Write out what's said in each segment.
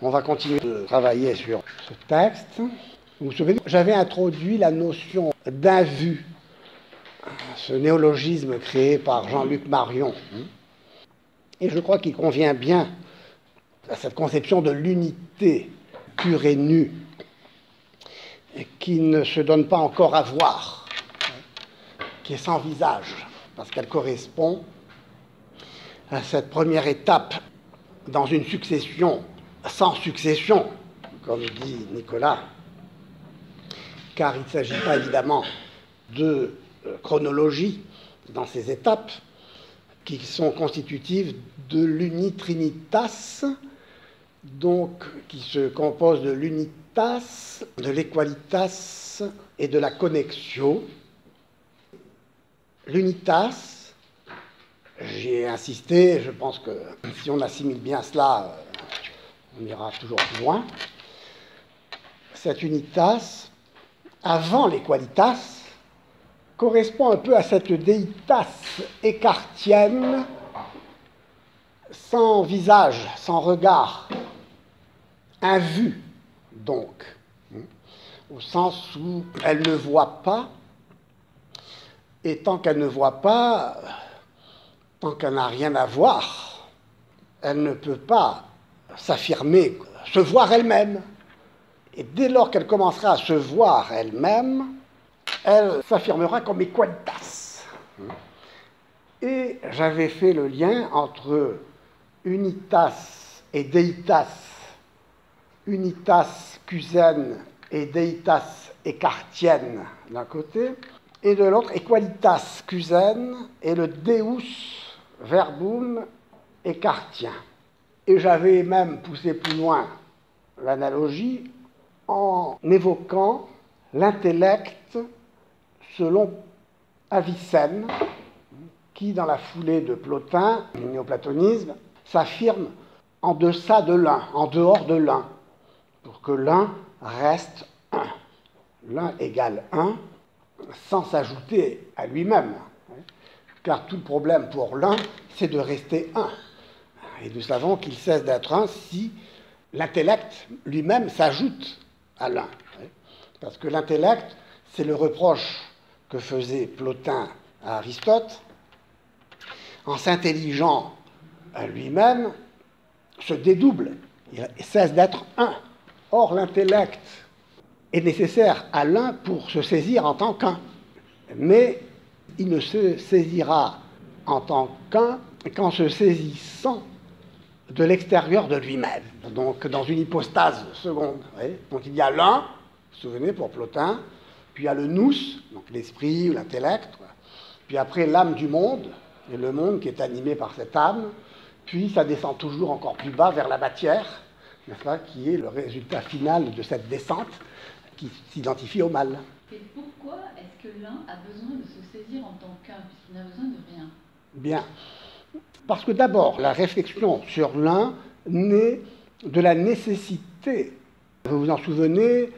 On va continuer de travailler sur ce texte. Vous vous souvenez, j'avais introduit la notion d'invu, ce néologisme créé par Jean-Luc Marion. Et je crois qu'il convient bien à cette conception de l'unité pure et nue, qui ne se donne pas encore à voir, qui est sans visage, parce qu'elle correspond à cette première étape dans une succession sans succession, comme dit Nicolas, car il ne s'agit pas évidemment de chronologie dans ces étapes qui sont constitutives de l'unitrinitas, donc qui se compose de l'unitas, de l'equalitas et de la connexio. L'unitas, j'y ai insisté, je pense que si on assimile bien cela, on ira toujours plus loin. Cette unitas, avant l'equalitas, correspond un peu à cette deitas écartienne, sans visage, sans regard, invue donc, au sens où elle ne voit pas, et tant qu'elle ne voit pas, tant qu'elle n'a rien à voir, elle ne peut pas s'affirmer, se voir elle-même. Et dès lors qu'elle commencera à se voir elle-même, elle s'affirmera comme equalitas. Et j'avais fait le lien entre unitas et deitas, unitas cusaine et deitas écartienne d'un côté, et de l'autre equalitas cusaine et le deus verbum écartien. Et j'avais même poussé plus loin l'analogie en évoquant l'intellect selon Avicenne, qui, dans la foulée de Plotin, le néoplatonisme, s'affirme en deçà de l'un, en dehors de l'un, pour que l'un reste un. L'un égale un, sans s'ajouter à lui-même. Car tout le problème pour l'un, c'est de rester un. Et nous savons qu'il cesse d'être un si l'intellect lui-même s'ajoute à l'un. Parce que l'intellect, c'est le reproche que faisait Plotin à Aristote, en s'intelligeant à lui-même, se dédouble, il cesse d'être un. Or, l'intellect est nécessaire à l'un pour se saisir en tant qu'un. Mais il ne se saisira en tant qu'un qu'en se saisissant de l'extérieur de lui-même, donc dans une hypostase seconde. Donc il y a l'un, vous vous souvenez pour Plotin, puis il y a le nous, donc l'esprit ou l'intellect, puis après l'âme du monde, et le monde qui est animé par cette âme, puis ça descend toujours encore plus bas vers la matière, n'est-ce pas, qui est le résultat final de cette descente qui s'identifie au mal. Et pourquoi est-ce que l'un a besoin de se saisir en tant qu'un, puisqu'il n'a besoin de rien? Bien. Parce que d'abord, la réflexion sur l'un naît de la nécessité. Vous vous en souvenez,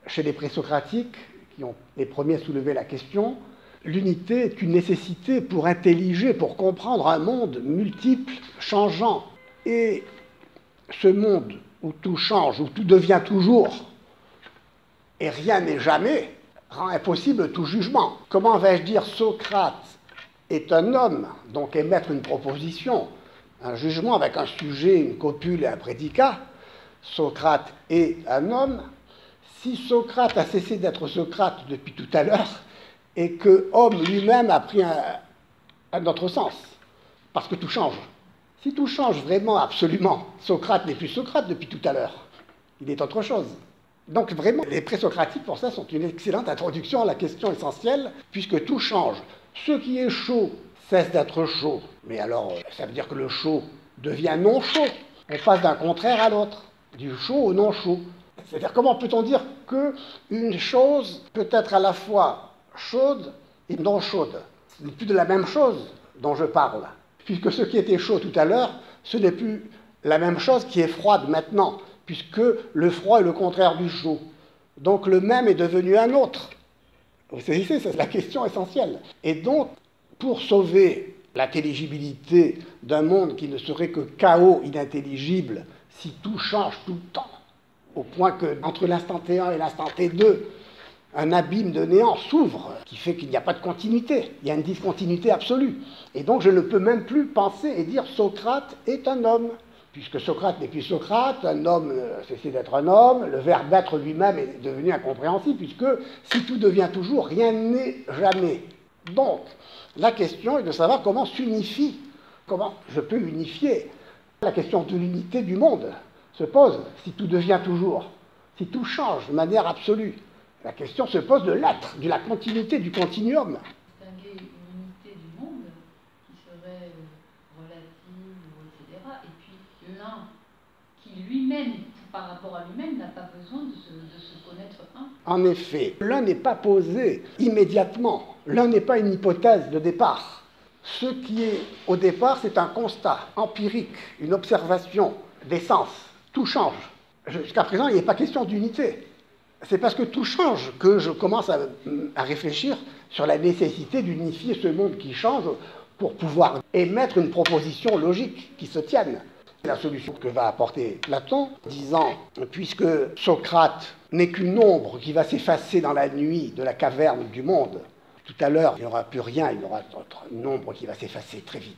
chez les présocratiques, qui ont les premiers soulevé la question, l'unité est une nécessité pour intelliger, pour comprendre un monde multiple, changeant. Et ce monde où tout change, où tout devient toujours, et rien n'est jamais, rend impossible tout jugement. Comment vais-je dire Socrate est un homme, donc émettre une proposition, un jugement avec un sujet, une copule et un prédicat? Socrate est un homme. Si Socrate a cessé d'être Socrate depuis tout à l'heure, et que homme lui-même a pris un autre sens, parce que tout change. Si tout change vraiment, absolument, Socrate n'est plus Socrate depuis tout à l'heure. Il est autre chose. Donc vraiment, les présocratiques, pour ça, sont une excellente introduction à la question essentielle, puisque tout change. Ce qui est chaud cesse d'être chaud. Mais alors, ça veut dire que le chaud devient non chaud. On passe d'un contraire à l'autre, du chaud au non chaud. C'est-à-dire, comment peut-on dire qu'une chose peut être à la fois chaude et non chaude? Ce n'est plus de la même chose dont je parle. Puisque ce qui était chaud tout à l'heure, ce n'est plus la même chose qui est froide maintenant, puisque le froid est le contraire du chaud. Donc le même est devenu un autre. Vous saisissez, c'est la question essentielle. Et donc, pour sauver l'intelligibilité d'un monde qui ne serait que chaos inintelligible si tout change tout le temps, au point qu'entre l'instant T1 et l'instant T2, un abîme de néant s'ouvre, qui fait qu'il n'y a pas de continuité, il y a une discontinuité absolue. Et donc je ne peux même plus penser et dire Socrate est un homme, puisque Socrate n'est plus Socrate, un homme cesse d'être un homme, le verbe être lui-même est devenu incompréhensible, puisque si tout devient toujours, rien n'est jamais. Donc, la question est de savoir comment s'unifie, comment je peux unifier. La question de l'unité du monde se pose si tout devient toujours, si tout change de manière absolue. La question se pose de l'être, de la continuité, du continuum. Distinguer une unité du monde qui serait relative, etc. Et puis l'un qui lui-même, par rapport à lui-même, n'a pas besoin de se connaître un. En effet, l'un n'est pas posé immédiatement. L'un n'est pas une hypothèse de départ. Ce qui est au départ, c'est un constat empirique, une observation des sens. Tout change. Jusqu'à présent, il n'est pas question d'unité. C'est parce que tout change que je commence à réfléchir sur la nécessité d'unifier ce monde qui change pour pouvoir émettre une proposition logique qui se tienne. La solution que va apporter Platon, disant, puisque Socrate n'est qu'une ombre qui va s'effacer dans la nuit de la caverne du monde, tout à l'heure, il n'y aura plus rien, il y aura une ombre qui va s'effacer très vite.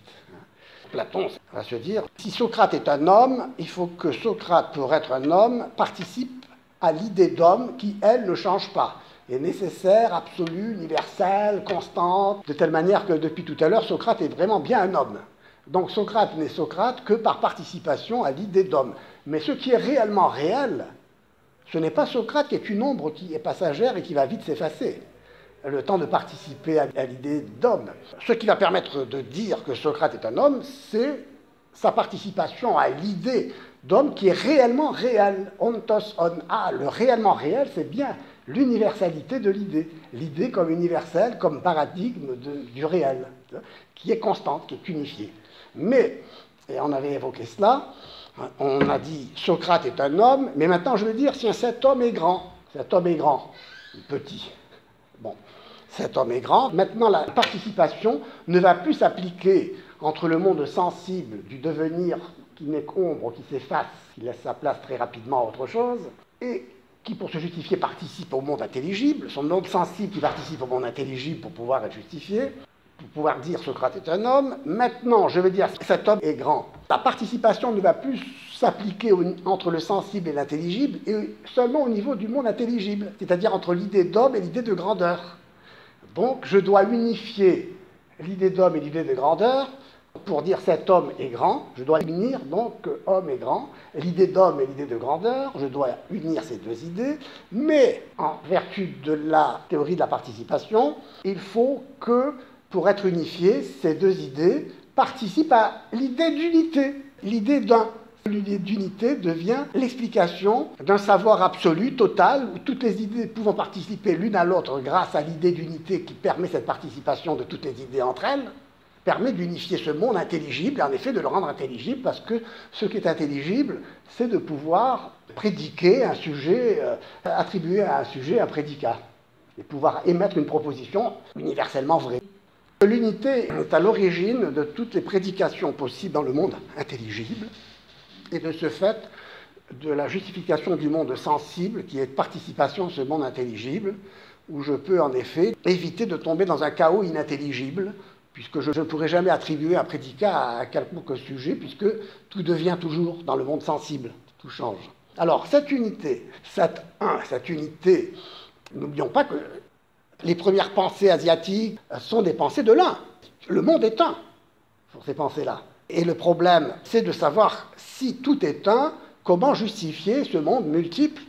Platon va se dire, si Socrate est un homme, il faut que Socrate, pour être un homme, participe à l'idée d'homme qui, elle, ne change pas, est nécessaire, absolue, universelle, constante, de telle manière que depuis tout à l'heure, Socrate est vraiment bien un homme. Donc Socrate n'est Socrate que par participation à l'idée d'homme. Mais ce qui est réellement réel, ce n'est pas Socrate qui est une ombre qui est passagère et qui va vite s'effacer. Le temps de participer à l'idée d'homme. Ce qui va permettre de dire que Socrate est un homme, c'est sa participation à l'idée d'homme qui est réellement réel. Ontos on a. Le réellement réel, c'est bien l'universalité de l'idée. L'idée comme universelle, comme paradigme du réel, qui est constante, qui est unifiée. Mais, et on avait évoqué cela, on a dit Socrate est un homme, mais maintenant je veux dire, si cet homme est grand, cet homme est grand, petit. Bon, cet homme est grand. Maintenant, la participation ne va plus s'appliquer entre le monde sensible du devenir qui n'est qu'ombre, qui s'efface, qui laisse sa place très rapidement à autre chose, et qui, pour se justifier, participe au monde intelligible, son monde sensible qui participe au monde intelligible pour pouvoir être justifié, pour pouvoir dire Socrate est un homme. Maintenant, je veux dire, cet homme est grand. La participation ne va plus s'appliquer entre le sensible et l'intelligible, et seulement au niveau du monde intelligible, c'est-à-dire entre l'idée d'homme et l'idée de grandeur. Donc, je dois unifier l'idée d'homme et l'idée de grandeur. Pour dire cet homme est grand, je dois unir donc homme est grand, l'idée d'homme et l'idée de grandeur, je dois unir ces deux idées, mais en vertu de la théorie de la participation, il faut que, pour être unifiées, ces deux idées participent à l'idée d'unité, l'idée d'un. L'idée d'unité devient l'explication d'un savoir absolu, total, où toutes les idées pouvant participer l'une à l'autre grâce à l'idée d'unité qui permet cette participation de toutes les idées entre elles, permet d'unifier ce monde intelligible et en effet de le rendre intelligible parce que ce qui est intelligible, c'est de pouvoir prédiquer un sujet, attribuer à un sujet un prédicat et pouvoir émettre une proposition universellement vraie. L'unité est à l'origine de toutes les prédications possibles dans le monde intelligible et de ce fait de la justification du monde sensible qui est participation de ce monde intelligible où je peux en effet éviter de tomber dans un chaos inintelligible puisque je ne pourrai jamais attribuer un prédicat à quelconque sujet, puisque tout devient toujours dans le monde sensible, tout change. Alors, cette unité, cette unité, n'oublions pas que les premières pensées asiatiques sont des pensées de l'un. Le monde est un, pour ces pensées-là. Et le problème, c'est de savoir si tout est un, comment justifier ce monde multiple.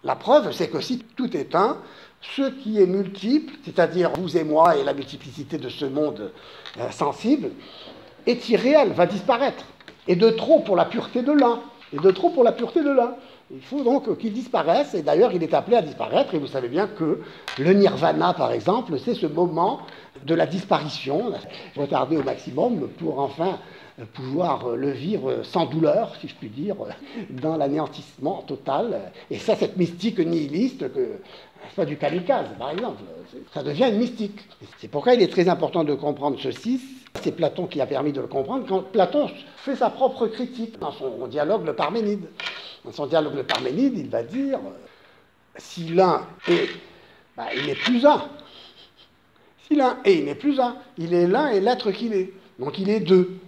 La preuve, c'est que si tout est un, ce qui est multiple, c'est-à-dire vous et moi et la multiplicité de ce monde sensible, est irréel, va disparaître. Et de trop pour la pureté de l'un. Et de trop pour la pureté de l'un. Il faut donc qu'il disparaisse, et d'ailleurs il est appelé à disparaître, et vous savez bien que le nirvana, par exemple, c'est ce moment de la disparition, retardé au maximum pour enfin pouvoir le vivre sans douleur, si je puis dire, dans l'anéantissement total. Et ça, cette mystique nihiliste, c'est pas du kamikaze, par exemple, ça devient une mystique. C'est pourquoi il est très important de comprendre ceci. C'est Platon qui a permis de le comprendre. Quand Platon fait sa propre critique dans son dialogue le Parménide. Dans son dialogue le Parménide, il va dire si l'un est, il n'est plus un. Si l'un est, il n'est plus un. Il est l'un et l'être qu'il est. Donc il est deux.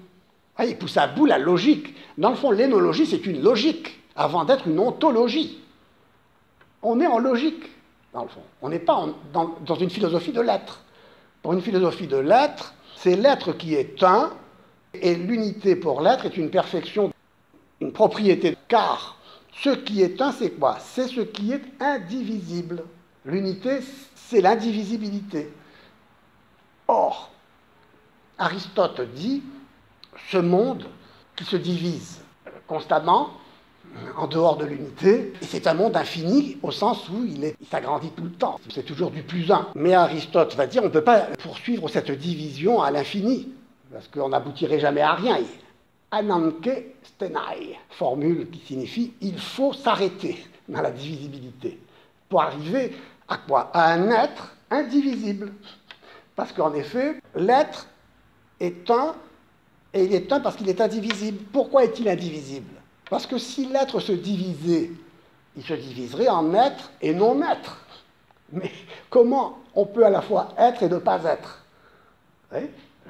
Il pousse à bout la logique. Dans le fond, l'énologie, c'est une logique, avant d'être une ontologie. On est en logique, dans le fond. On n'est pas dans une philosophie de l'être. Pour une philosophie de l'être, c'est l'être qui est un, et l'unité pour l'être est une perfection, une propriété. Car ce qui est un, c'est quoi? C'est ce qui est indivisible. L'unité, c'est l'indivisibilité. Or, Aristote dit, ce monde qui se divise constamment, en dehors de l'unité, et c'est un monde infini au sens où il s'agrandit tout le temps. C'est toujours du plus un. Mais Aristote va dire, on ne peut pas poursuivre cette division à l'infini, parce qu'on n'aboutirait jamais à rien. Ananke stenai, formule qui signifie « il faut s'arrêter » dans la divisibilité, pour arriver à quoi? À un être indivisible. Parce qu'en effet, l'être est un, et il est un parce qu'il est indivisible. Pourquoi est-il indivisible? Parce que si l'être se divisait, il se diviserait en être et non-être. Mais comment on peut à la fois être et ne pas être?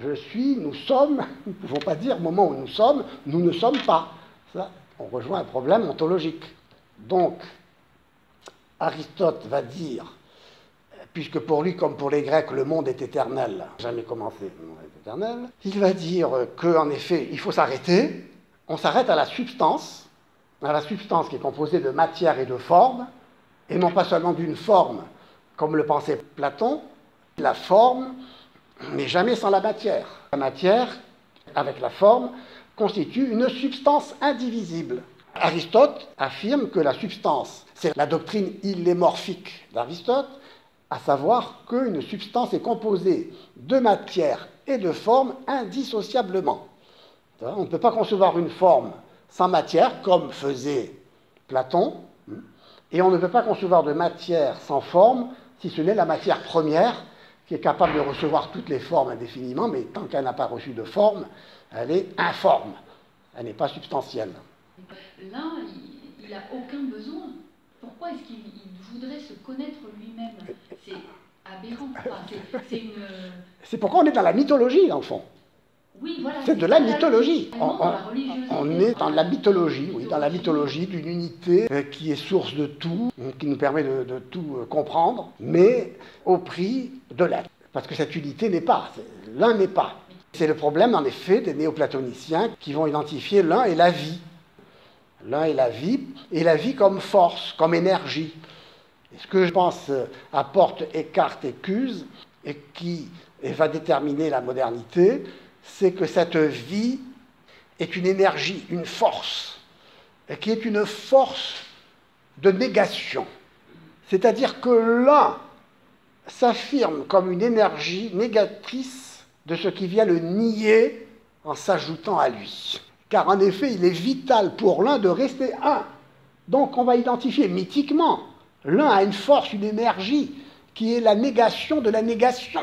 Je suis, nous sommes, nous ne pouvons pas dire au moment où nous ne sommes pas. Ça, on rejoint un problème ontologique. Donc, Aristote va dire, puisque pour lui, comme pour les Grecs, le monde est éternel, jamais commencé, le monde est éternel, il va dire qu'en effet, il faut s'arrêter. On s'arrête à la substance qui est composée de matière et de forme, et non pas seulement d'une forme, comme le pensait Platon, la forme, mais jamais sans la matière. La matière, avec la forme, constitue une substance indivisible. Aristote affirme que la substance, c'est la doctrine illémorphique d'Aristote, à savoir qu'une substance est composée de matière et de forme indissociablement. On ne peut pas concevoir une forme sans matière, comme faisait Platon, et on ne peut pas concevoir de matière sans forme, si ce n'est la matière première, qui est capable de recevoir toutes les formes indéfiniment, mais tant qu'elle n'a pas reçu de forme, elle est informe, elle n'est pas substantielle. L'un, il n'a aucun besoin. Pourquoi est-ce qu'il voudrait se connaître lui-même? C'est aberrant. Enfin, c'est pourquoi on est dans la mythologie, dans le fond. Oui, voilà, c'est de la mythologie. On est dans la mythologie, oui, dans la mythologie d'une unité qui est source de tout, qui nous permet de tout comprendre, mais au prix de l'être. Parce que cette unité n'est pas, l'un n'est pas. C'est le problème, en effet, des néoplatoniciens qui vont identifier l'un et la vie. L'un et la vie comme force, comme énergie. Et ce que je pense apporte Eckhart et Cuse, et qui va déterminer la modernité, c'est que cette vie est une énergie, une force, qui est une force de négation. C'est-à-dire que l'un s'affirme comme une énergie négatrice de ce qui vient le nier en s'ajoutant à lui. Car en effet, il est vital pour l'un de rester un. Donc on va identifier mythiquement, l'un a une force, une énergie, qui est la négation de la négation.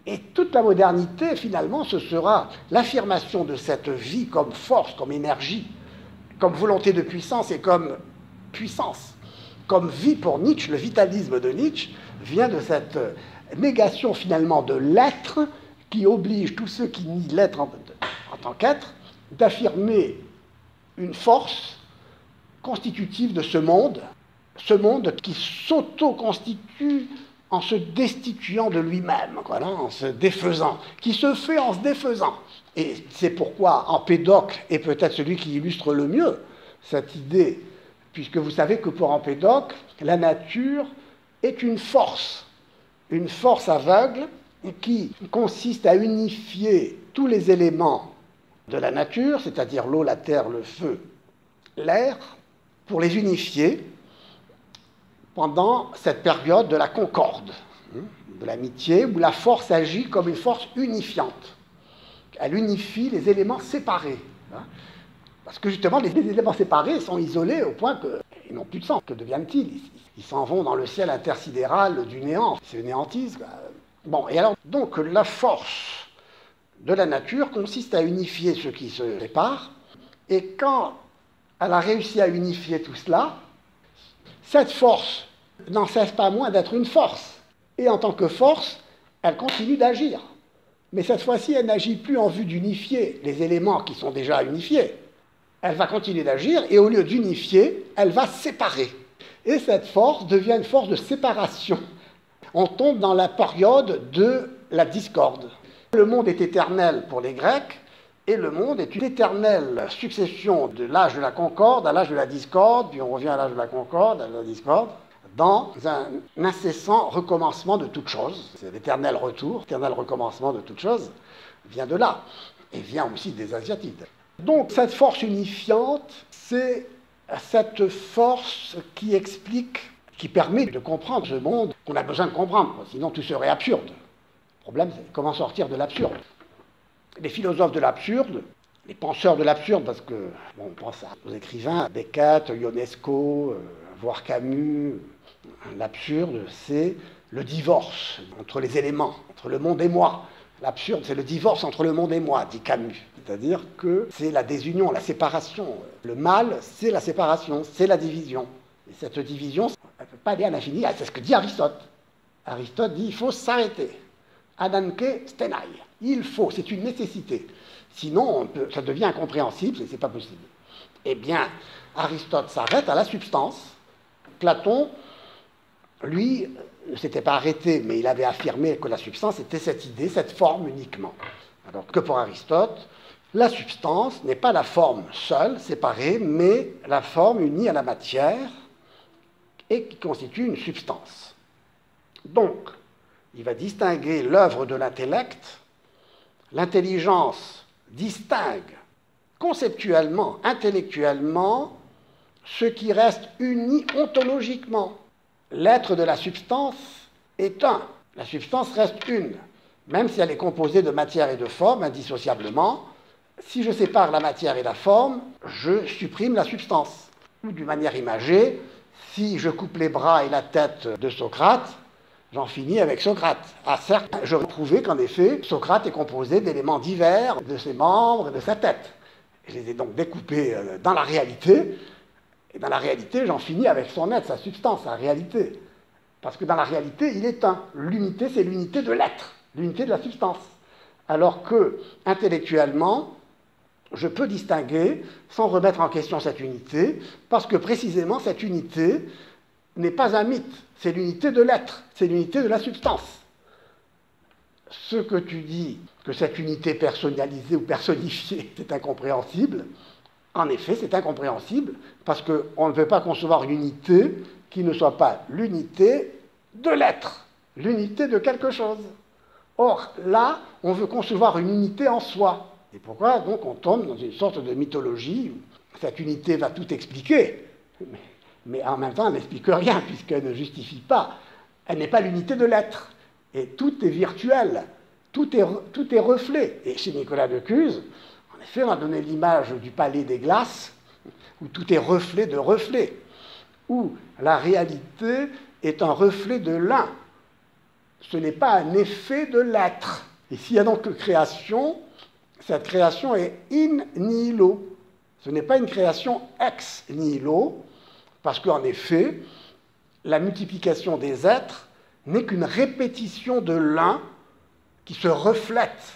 Et toute la modernité, finalement, ce sera l'affirmation de cette vie comme force, comme énergie, comme volonté de puissance et comme puissance. Comme vie pour Nietzsche, le vitalisme de Nietzsche vient de cette négation finalement de l'être qui oblige tous ceux qui nient l'être en tant qu'être d'affirmer une force constitutive de ce monde qui s'auto-constitue en se destituant de lui-même, en se défaisant, qui se fait en se défaisant. Et c'est pourquoi Empédocle est peut-être celui qui illustre le mieux cette idée, puisque vous savez que pour Empédocle, la nature est une force aveugle qui consiste à unifier tous les éléments de la nature, c'est-à-dire l'eau, la terre, le feu, l'air, pour les unifier pendant cette période de la concorde, de l'amitié, où la force agit comme une force unifiante. Elle unifie les éléments séparés. Parce que justement, les éléments séparés sont isolés au point qu'ils n'ont plus de sens. Que deviennent-ils? Ils s'en vont dans le ciel intersidéral du néant. C'est le néantisme. Bon, et alors, donc, la force de la nature consiste à unifier ce qui se sépare, et quand elle a réussi à unifier tout cela, cette force n'en cesse pas moins d'être une force. Et en tant que force, elle continue d'agir. Mais cette fois-ci, elle n'agit plus en vue d'unifier les éléments qui sont déjà unifiés. Elle va continuer d'agir, et au lieu d'unifier, elle va séparer. Et cette force devient une force de séparation. On tombe dans la période de la discorde. Le monde est éternel pour les Grecs, et le monde est une éternelle succession de l'âge de la concorde à l'âge de la discorde, puis on revient à l'âge de la concorde, à la discorde, dans un incessant recommencement de toutes choses. C'est l'éternel retour, l'éternel recommencement de toutes choses, vient de là, et vient aussi des Asiatides. Donc cette force unifiante, c'est cette force qui explique, qui permet de comprendre ce monde qu'on a besoin de comprendre, sinon tout serait absurde. Le problème, c'est comment sortir de l'absurde. Les philosophes de l'absurde, les penseurs de l'absurde, parce que on pense aux écrivains, Descartes, Ionesco, voire Camus, l'absurde, c'est le divorce entre les éléments, entre le monde et moi. L'absurde, c'est le divorce entre le monde et moi, dit Camus. C'est-à-dire que c'est la désunion, la séparation. Le mal, c'est la séparation, c'est la division. Et cette division, elle ne peut pas aller à l'infini, c'est ce que dit Aristote. Aristote dit il faut s'arrêter. Adanke stenai. Il faut, c'est une nécessité. Sinon, ça devient incompréhensible et ce n'est pas possible. Eh bien, Aristote s'arrête à la substance. Platon, lui, ne s'était pas arrêté, mais il avait affirmé que la substance était cette idée, cette forme uniquement. Alors que pour Aristote, la substance n'est pas la forme seule, séparée, mais la forme unie à la matière et qui constitue une substance. Donc, il va distinguer l'œuvre de l'intellect. L'intelligence distingue conceptuellement, intellectuellement, ce qui reste uni ontologiquement. L'être de la substance est un. La substance reste une. Même si elle est composée de matière et de forme, indissociablement, si je sépare la matière et la forme, je supprime la substance. Ou d'une manière imagée, si je coupe les bras et la tête de Socrate, j'en finis avec Socrate. Ah certes, j'aurais prouvé qu'en effet, Socrate est composé d'éléments divers, de ses membres et de sa tête. Je les ai donc découpés dans la réalité, et dans la réalité, j'en finis avec son être, sa substance, sa réalité. Parce que dans la réalité, il est un. L'unité, c'est l'unité de l'être, l'unité de la substance. Alors que, intellectuellement, je peux distinguer, sans remettre en question cette unité, parce que précisément, cette unité n'est pas un mythe, c'est l'unité de l'être, c'est l'unité de la substance. Ce que tu dis, que cette unité personnalisée ou personnifiée, c'est incompréhensible, en effet, c'est incompréhensible, parce qu'on ne peut pas concevoir une unité qui ne soit pas l'unité de l'être, l'unité de quelque chose. Or, là, on veut concevoir une unité en soi. Et pourquoi, donc, on tombe dans une sorte de mythologie où cette unité va tout expliquer, mais en même temps, elle n'explique rien, puisqu'elle ne justifie pas. Elle n'est pas l'unité de l'être. Et tout est virtuel, tout est reflet. Et chez Nicolas de Cuse, en effet, on a donné l'image du palais des glaces, où tout est reflet de reflet, où la réalité est un reflet de l'un. Ce n'est pas un effet de l'être. Et s'il y a donc création, cette création est in nihilo. Ce n'est pas une création ex nihilo, parce qu'en effet, la multiplication des êtres n'est qu'une répétition de l'un qui se reflète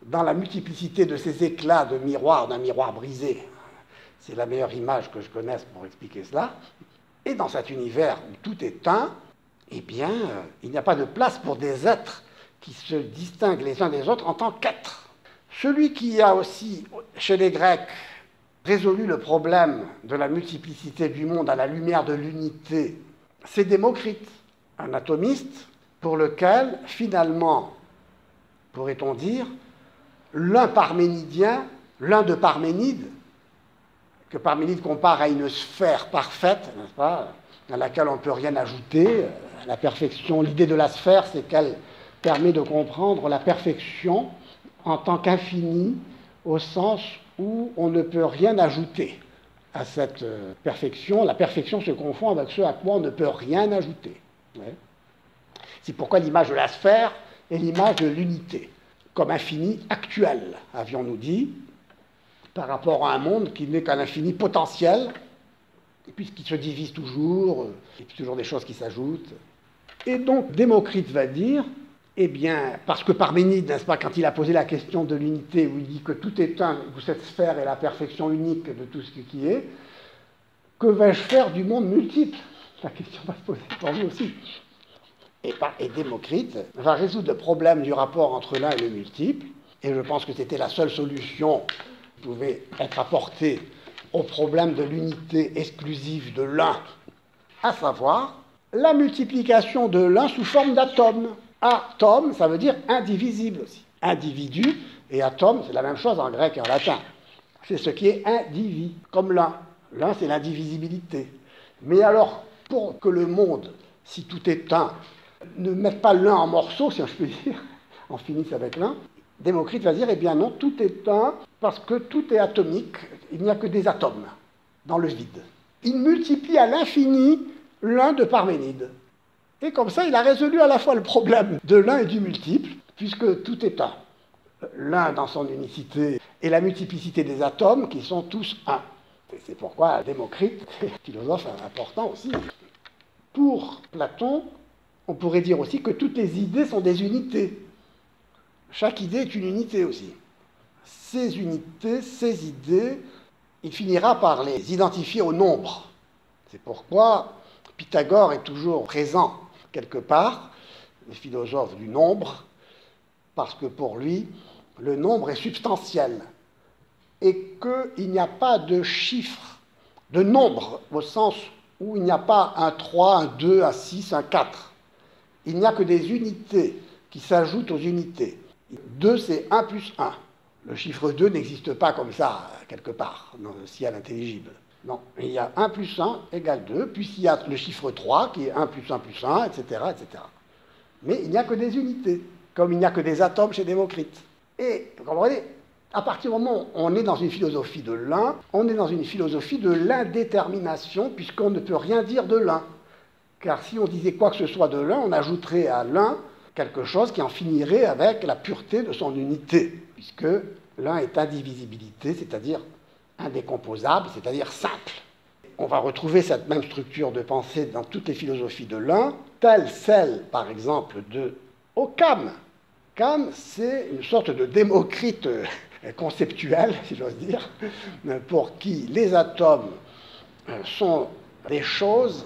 dans la multiplicité de ces éclats de miroir, d'un miroir brisé. C'est la meilleure image que je connaisse pour expliquer cela. Et dans cet univers où tout est un, eh bien, il n'y a pas de place pour des êtres qui se distinguent les uns des autres en tant qu'êtres. Celui qui a aussi, chez les Grecs, résolu le problème de la multiplicité du monde à la lumière de l'unité, c'est Démocrite, un atomiste pour lequel, finalement, pourrait-on dire, l'un parménidien, l'un de Parménide, que Parménide compare à une sphère parfaite, n'est-ce pas, à laquelle on ne peut rien ajouter. La perfection, l'idée de la sphère, c'est qu'elle permet de comprendre la perfection en tant qu'infini, au sens où on ne peut rien ajouter à cette perfection. La perfection se confond avec ce à quoi on ne peut rien ajouter. Ouais. C'est pourquoi l'image de la sphère est l'image de l'unité. comme infini actuel, avions-nous dit, par rapport à un monde qui n'est qu'un infini potentiel, puisqu'il se divise toujours, et puis toujours des choses qui s'ajoutent. Et donc Démocrite va dire, eh bien, parce que Parménide, n'est-ce pas, quand il a posé la question de l'unité, où il dit que tout est un, où cette sphère est la perfection unique de tout ce qui est, que vais-je faire du monde multiple? La question va se poser pour nous aussi. Et Démocrite va résoudre le problème du rapport entre l'un et le multiple, et je pense que c'était la seule solution qui pouvait être apportée au problème de l'unité exclusive de l'un, à savoir la multiplication de l'un sous forme d'atome. Atome, ça veut dire indivisible aussi. Individu et atome, c'est la même chose en grec et en latin. C'est ce qui est indivis, comme l'un. L'un, c'est l'indivisibilité. Mais alors, pour que le monde, si tout est un, ne mette pas l'un en morceaux, si je peux dire, on finisse avec l'un, Démocrite va dire, eh bien non, tout est un, parce que tout est atomique, il n'y a que des atomes dans le vide. Il multiplie à l'infini l'un de Parménide. Et comme ça, il a résolu à la fois le problème de l'un et du multiple, puisque tout est un. L'un dans son unicité et la multiplicité des atomes qui sont tous un. Et c'est pourquoi Démocrite est un philosophe important aussi. Pour Platon, on pourrait dire aussi que toutes les idées sont des unités. Chaque idée est une unité aussi. Ces unités, ces idées, il finira par les identifier au nombre. C'est pourquoi Pythagore est toujours présent quelque part, le philosophe du nombre, parce que pour lui, le nombre est substantiel et qu'il n'y a pas de chiffre, de nombre, au sens où il n'y a pas un 3, un 2, un 6, un 4. Il n'y a que des unités qui s'ajoutent aux unités. 2, c'est 1 plus 1. Le chiffre 2 n'existe pas comme ça, quelque part, dans le ciel intelligible. Non, il y a 1 plus 1 égale 2, puis il y a le chiffre 3 qui est 1 plus 1 plus 1, etc., etc. Mais il n'y a que des unités, comme il n'y a que des atomes chez Démocrite. Et, vous comprenez, à partir du moment où on est dans une philosophie de l'un, on est dans une philosophie de l'indétermination, puisqu'on ne peut rien dire de l'un. Car si on disait quoi que ce soit de l'un, on ajouterait à l'un quelque chose qui en finirait avec la pureté de son unité, puisque l'un est indivisibilité, c'est-à-dire indécomposable, c'est-à-dire simple. On va retrouver cette même structure de pensée dans toutes les philosophies de l'un, telle celle, par exemple, de Occam. Occam, c'est une sorte de Démocrite conceptuel, si j'ose dire, pour qui les atomes sont des choses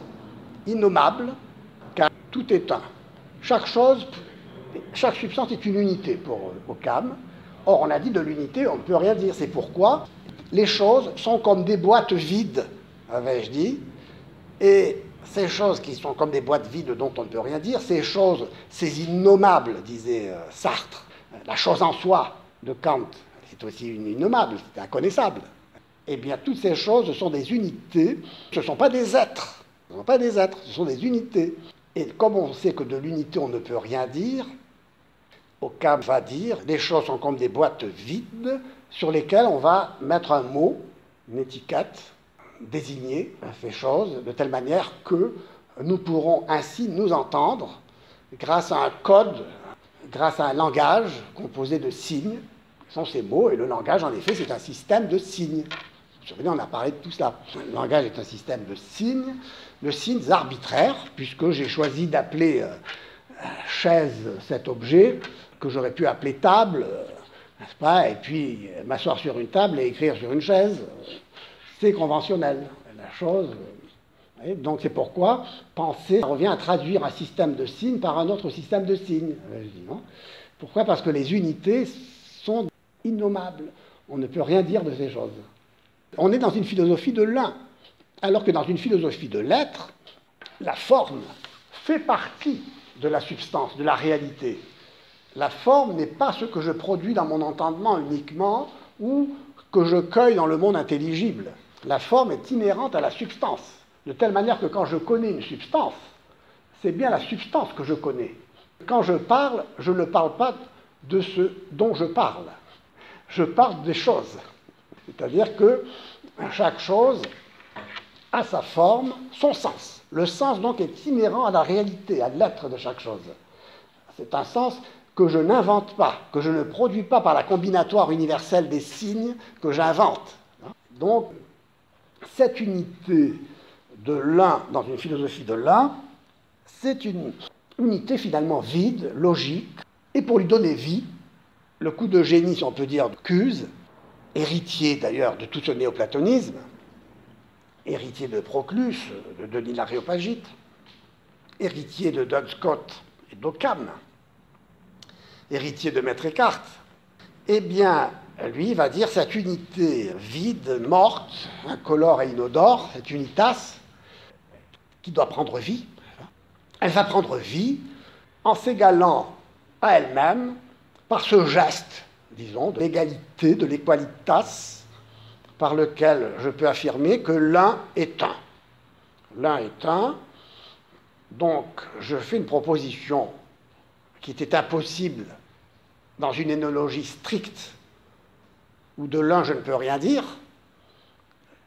innommables, car tout est un. Chaque chose, chaque substance est une unité pour Occam. Or, on a dit de l'unité, on ne peut rien dire. C'est pourquoi les choses sont comme des boîtes vides, avais-je dit, et ces choses qui sont comme des boîtes vides dont on ne peut rien dire, ces choses, ces innommables, disait Sartre, la chose en soi de Kant, c'est aussi une innommable, c'est inconnaissable. Eh bien, toutes ces choses sont des unités, ce ne sont pas des êtres, ce ne sont pas des êtres, ce sont des unités. Et comme on sait que de l'unité on ne peut rien dire, Occam va dire, les choses sont comme des boîtes vides sur lesquelles on va mettre un mot, une étiquette, désigner ces choses de telle manière que nous pourrons ainsi nous entendre grâce à un code, grâce à un langage composé de signes, qui sont ces mots, et le langage, en effet, c'est un système de signes. Vous vous souvenez, on a parlé de tout cela. Le langage est un système de signes, arbitraires, puisque j'ai choisi d'appeler chaise cet objet, que j'aurais pu appeler table, n'est-ce pas, et puis m'asseoir sur une table et écrire sur une chaise, c'est conventionnel. La chose. Donc c'est pourquoi penser revient à traduire un système de signes par un autre système de signes. Je dis non. Pourquoi? Parce que les unités sont innommables. On ne peut rien dire de ces choses. On est dans une philosophie de l'un, alors que dans une philosophie de l'être, la forme fait partie de la substance, de la réalité. La forme n'est pas ce que je produis dans mon entendement uniquement ou que je cueille dans le monde intelligible. La forme est inhérente à la substance, de telle manière que quand je connais une substance, c'est bien la substance que je connais. Quand je parle, je ne parle pas de ce dont je parle. Je parle des choses. C'est-à-dire que chaque chose a sa forme, son sens. Le sens, donc, est inhérent à la réalité, à l'être de chaque chose. C'est un sens que je n'invente pas, que je ne produis pas par la combinatoire universelle des signes que j'invente. Donc, cette unité de l'un dans une philosophie de l'un, c'est une unité finalement vide, logique, et pour lui donner vie, le coup de génie, si on peut dire, de Cuse, héritier d'ailleurs de tout ce néoplatonisme, héritier de Proclus, de Denis l'Aréopagite, héritier de Duns Scott et d'Occam, héritier de Maître Eckhart, eh bien, lui va dire cette unité vide, morte, incolore et inodore, cette unitas, qui doit prendre vie, elle va prendre vie en s'égalant à elle-même par ce geste, disons, de l'égalité, de l'équalitas, par lequel je peux affirmer que l'un est un. L'un est un, donc je fais une proposition qui était impossible dans une énologie stricte, où de l'un je ne peux rien dire.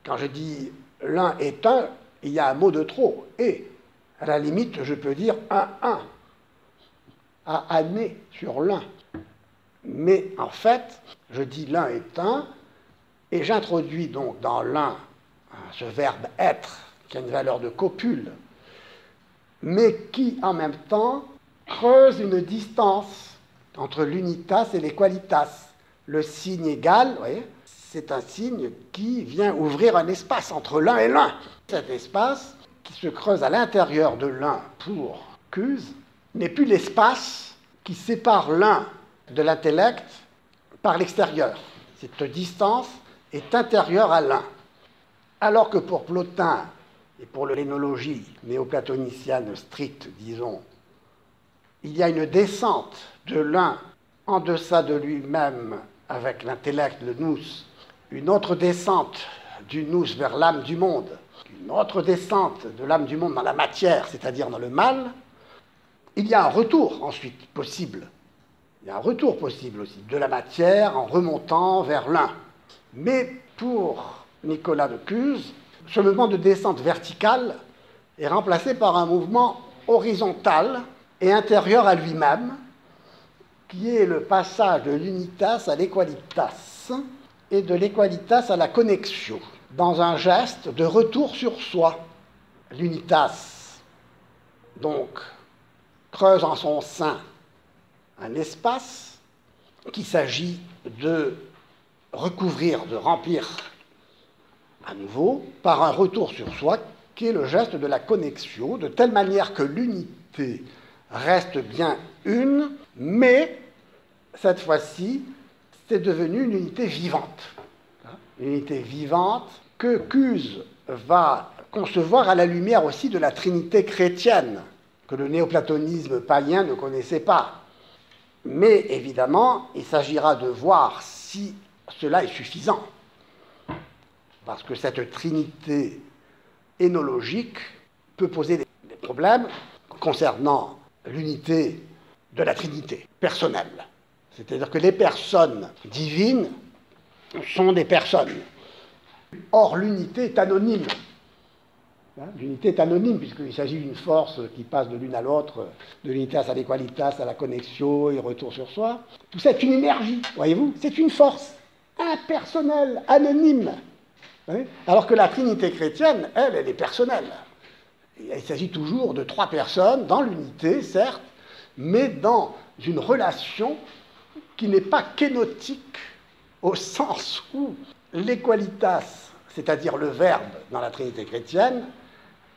Quand je dis l'un est un, il y a un mot de trop, et à la limite je peux dire un, à année sur l'un. Mais en fait, je dis l'un est un, et j'introduis donc dans l'un ce verbe être, qui a une valeur de copule, mais qui en même temps creuse une distance entre l'unitas et l'équalitas. Le signe égal, vous voyez, c'est un signe qui vient ouvrir un espace entre l'un et l'un. Cet espace, qui se creuse à l'intérieur de l'un pour Cuse, n'est plus l'espace qui sépare l'un de l'intellect par l'extérieur. Cette distance est intérieure à l'un. Alors que pour Plotin et pour l'énologie néoplatonicienne stricte, disons, il y a une descente de l'un en deçà de lui-même avec l'intellect, le nous, une autre descente du nous vers l'âme du monde, une autre descente de l'âme du monde dans la matière, c'est-à-dire dans le mal, il y a un retour ensuite possible. Il y a un retour possible aussi de la matière en remontant vers l'un. Mais pour Nicolas de Cuse, ce mouvement de descente verticale est remplacé par un mouvement horizontal et intérieur à lui-même, qui est le passage de l'unitas à l'équalitas et de l'équalitas à la connexion, dans un geste de retour sur soi. L'unitas, donc, creuse en son sein un espace qu'il s'agit de recouvrir, de remplir à nouveau par un retour sur soi qui est le geste de la connexion, de telle manière que l'unité reste bien une, mais cette fois-ci, c'est devenu une unité vivante. Une unité vivante que Cuse va concevoir à la lumière aussi de la Trinité chrétienne, que le néoplatonisme païen ne connaissait pas. Mais évidemment, il s'agira de voir si cela est suffisant. Parce que cette trinité énologique peut poser des problèmes concernant l'unité de la trinité personnelle. C'est-à-dire que les personnes divines sont des personnes. Or, l'unité est anonyme. L'unité est anonyme puisqu'il s'agit d'une force qui passe de l'une à l'autre, de l'unitas à l'équalitas, à la connexion et retour sur soi. Tout ça est une énergie, voyez-vous, c'est une force impersonnelle, anonyme. Alors que la Trinité chrétienne, elle est personnelle. Il s'agit toujours de trois personnes dans l'unité, certes, mais dans une relation qui n'est pas kénotique au sens où l'équalitas, c'est-à-dire le verbe dans la Trinité chrétienne,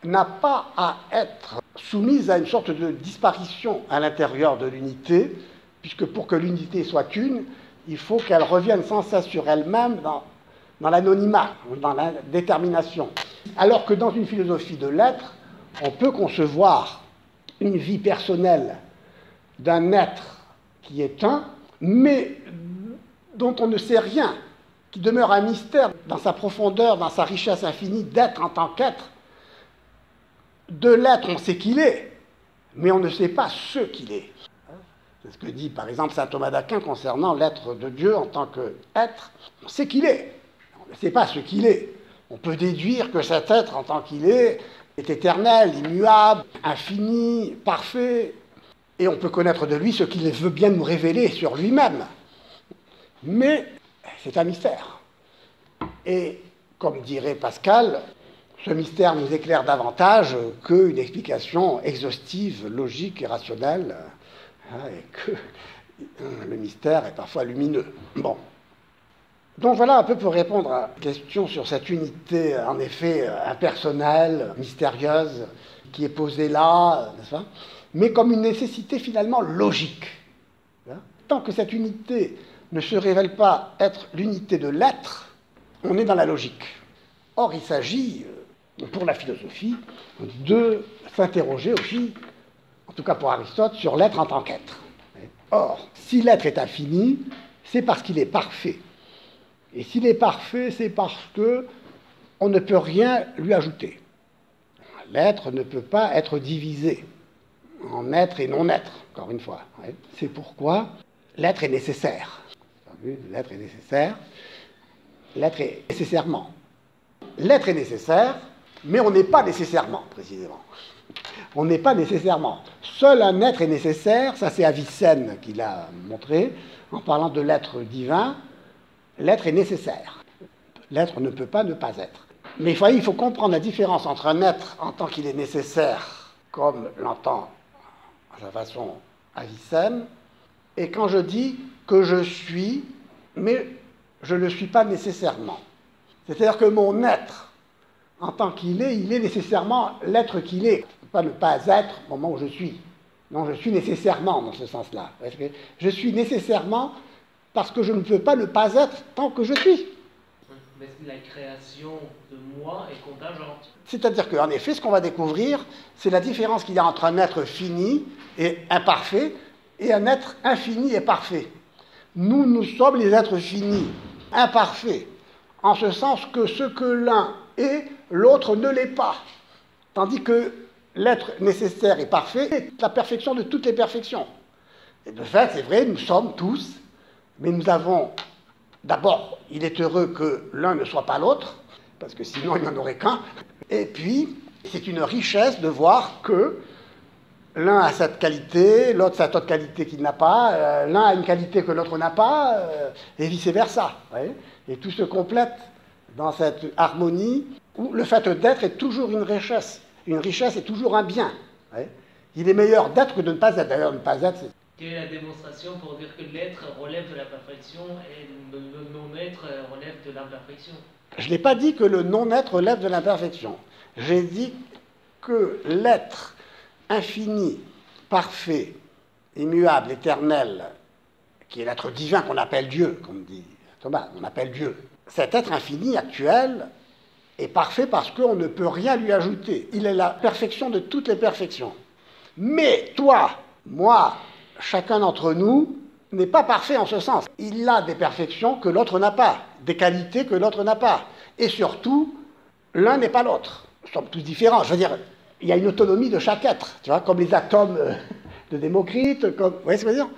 n'a pas à être soumise à une sorte de disparition à l'intérieur de l'unité, puisque pour que l'unité soit une, il faut qu'elle revienne sans cesse sur elle-même dans l'anonymat, dans la détermination. Alors que dans une philosophie de l'être, on peut concevoir une vie personnelle d'un être qui est un, mais dont on ne sait rien, qui demeure un mystère dans sa profondeur, dans sa richesse infinie d'être en tant qu'être. De l'être, on sait qu'il est, mais on ne sait pas ce qu'il est. C'est ce que dit par exemple saint Thomas d'Aquin concernant l'être de Dieu en tant qu'être. On sait qu'il est, on ne sait pas ce qu'il est. On peut déduire que cet être en tant qu'il est éternel, immuable, infini, parfait. Et on peut connaître de lui ce qu'il veut bien nous révéler sur lui-même. Mais c'est un mystère. Et comme dirait Pascal, ce mystère nous éclaire davantage qu'une explication exhaustive, logique et rationnelle, et que le mystère est parfois lumineux. Bon. Donc voilà un peu pour répondre à la question sur cette unité, en effet, impersonnelle, mystérieuse, qui est posée là, n'est-ce pas ? Mais comme une nécessité finalement logique. Tant que cette unité ne se révèle pas être l'unité de l'être, on est dans la logique. Or, il s'agit, pour la philosophie, de s'interroger aussi, en tout cas pour Aristote, sur l'être en tant qu'être. Or, si l'être est infini, c'est parce qu'il est parfait. Et s'il est parfait, c'est parce qu'on ne peut rien lui ajouter. L'être ne peut pas être divisé en être et non-être, encore une fois. C'est pourquoi l'être est nécessaire. L'être est nécessaire. L'être est nécessairement. L'être est nécessaire, mais on n'est pas nécessairement, précisément. On n'est pas nécessairement. Seul un être est nécessaire, ça c'est Avicenne qui l'a montré, en parlant de l'être divin. L'être est nécessaire. L'être ne peut pas ne pas être. Mais il faut comprendre la différence entre un être en tant qu'il est nécessaire, comme l'entend à sa façon Avicenne, et quand je dis que je suis, mais je ne le suis pas nécessairement. C'est-à-dire que mon être, en tant qu'il est, il est nécessairement l'être qu'il est. Je ne peux pas ne pas être au moment où je suis. Non, je suis nécessairement dans ce sens-là. Parce que je suis nécessairement parce que je ne peux pas ne pas être tant que je suis. Mais la création de moi est contingente. C'est-à-dire qu'en effet, ce qu'on va découvrir, c'est la différence qu'il y a entre un être fini et imparfait et un être infini et parfait. Nous sommes les êtres finis, imparfaits, en ce sens que ce que l'un est, l'autre ne l'est pas. Tandis que l'être nécessaire et parfait est la perfection de toutes les perfections. Et de fait, c'est vrai, nous sommes tous, mais nous avons, d'abord, il est heureux que l'un ne soit pas l'autre, parce que sinon il n'y en aurait qu'un. Et puis, c'est une richesse de voir que l'un a cette qualité, l'autre cette autre qualité qu'il n'a pas, l'un a une qualité que l'autre n'a pas, et vice-versa. Et tout se complète dans cette harmonie où le fait d'être est toujours une richesse. Une richesse est toujours un bien. Il est meilleur d'être que de ne pas être. D'ailleurs, ne pas être, c'est... Quelle est la démonstration pour dire que l'être relève de la perfection et le non-être relève de l'imperfection? Je n'ai pas dit que le non-être relève de l'imperfection. J'ai dit que l'être infini, parfait, immuable, éternel, qui est l'être divin qu'on appelle Dieu, comme dit Thomas, on appelle Dieu. Cet être infini actuel est parfait parce qu'on ne peut rien lui ajouter. Il est la perfection de toutes les perfections. Mais toi, moi, chacun d'entre nous n'est pas parfait en ce sens. Il a des perfections que l'autre n'a pas, des qualités que l'autre n'a pas. Et surtout, l'un n'est pas l'autre. Nous sommes tous différents. Je veux dire, il y a une autonomie de chaque être, tu vois, comme les atomes de Démocrite, comme... Vous voyez ce que je veux dire?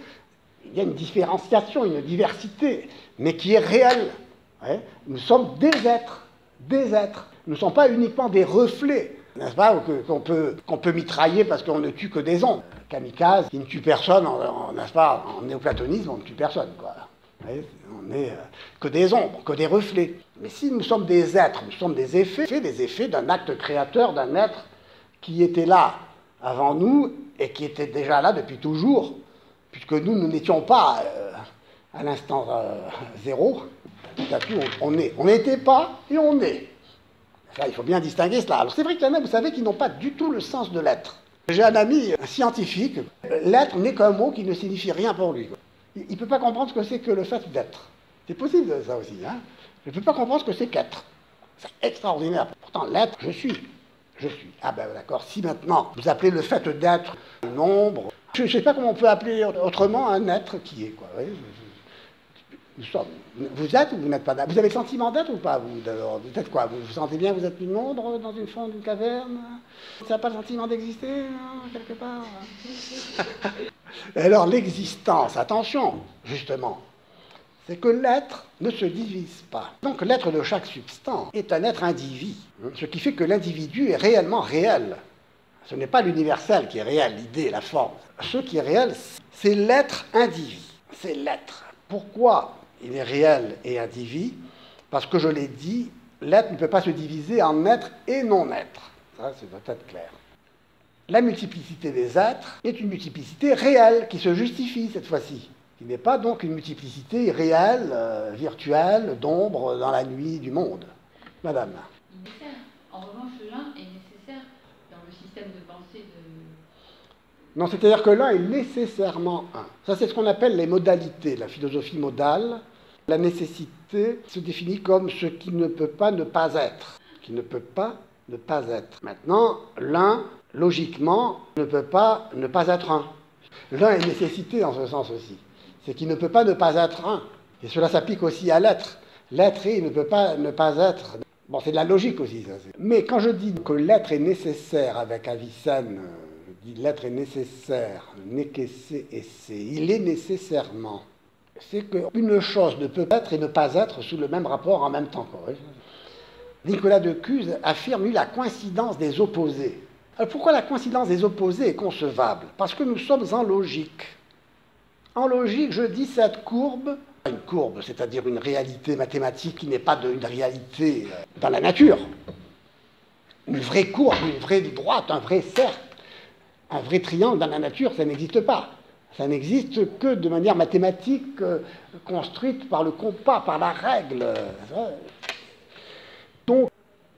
Il y a une différenciation, une diversité, mais qui est réelle. Nous sommes des êtres, des êtres. Nous ne sommes pas uniquement des reflets, n'est-ce pas, qu'on peut mitrailler parce qu'on ne tue que des ondes. Kamikaze, qui ne tue personne, n'est-ce pas, en néoplatonisme, on ne tue personne, quoi. On n'est que des ombres, que des reflets. Mais si nous sommes des êtres, nous sommes des effets d'un acte créateur, d'un être qui était là avant nous et qui était déjà là depuis toujours, puisque nous n'étions pas à l'instant zéro. Tout à coup, on est. On n'était pas et on est. Enfin, il faut bien distinguer cela. Alors c'est vrai qu'il y en a, vous savez, qui n'ont pas du tout le sens de l'être. J'ai un ami scientifique, l'être n'est qu'un mot qui ne signifie rien pour lui. Il ne peut pas comprendre ce que c'est que le fait d'être. C'est possible ça aussi. Hein, il ne peut pas comprendre ce que c'est qu'être. C'est extraordinaire. Pourtant, l'être, je suis. Je suis. Ah ben d'accord, si maintenant vous appelez le fait d'être un nombre, je ne sais pas comment on peut appeler autrement un être qui est, quoi. Vous êtes ou vous n'êtes pas d'être? Vous avez le sentiment d'être ou pas? Vous êtes quoi? Vous vous sentez bien que vous êtes une ombre dans une fond d'une caverne? Vous n'avez pas le sentiment d'exister, quelque part? Alors l'existence, attention, justement, c'est que l'être ne se divise pas. Donc l'être de chaque substance est un être individu, ce qui fait que l'individu est réellement réel. Ce n'est pas l'universel qui est réel, l'idée, la forme. Ce qui est réel, c'est l'être individu. C'est l'être. Pourquoi il est réel et individu? Parce que je l'ai dit, l'être ne peut pas se diviser en être et non-être. Ça, doit être clair. La multiplicité des êtres est une multiplicité réelle qui se justifie cette fois-ci, qui n'est pas donc une multiplicité réelle, virtuelle, d'ombre dans la nuit du monde. Madame. Nécessaire. En revanche, l'un est nécessaire dans le système de pensée de... Non, c'est-à-dire que l'un est nécessairement un. Ça, c'est ce qu'on appelle les modalités, la philosophie modale. La nécessité se définit comme ce qui ne peut pas ne pas être. Qui ne peut pas ne pas être. Maintenant, l'un, logiquement, ne peut pas ne pas être un. L'un est nécessité en ce sens aussi. C'est qu'il ne peut pas ne pas être un. Et cela s'applique aussi à l'être. L'être ne peut pas ne pas être. Bon, c'est de la logique aussi, ça. Mais quand je dis que l'être est nécessaire avec Avicenne, je dis l'être est nécessaire, nekesse esse, il est nécessairement. C'est qu'une chose ne peut être et ne pas être sous le même rapport en même temps. Nicolas de Cuse affirme la coïncidence des opposés. Alors pourquoi la coïncidence des opposés est concevable? Parce que nous sommes en logique. En logique, je dis cette courbe, une courbe, c'est-à-dire une réalité mathématique qui n'est pas une réalité dans la nature. Une vraie courbe, une vraie droite, un vrai cercle, un vrai triangle dans la nature, ça n'existe pas. Ça n'existe que de manière mathématique, construite par le compas, par la règle. Donc,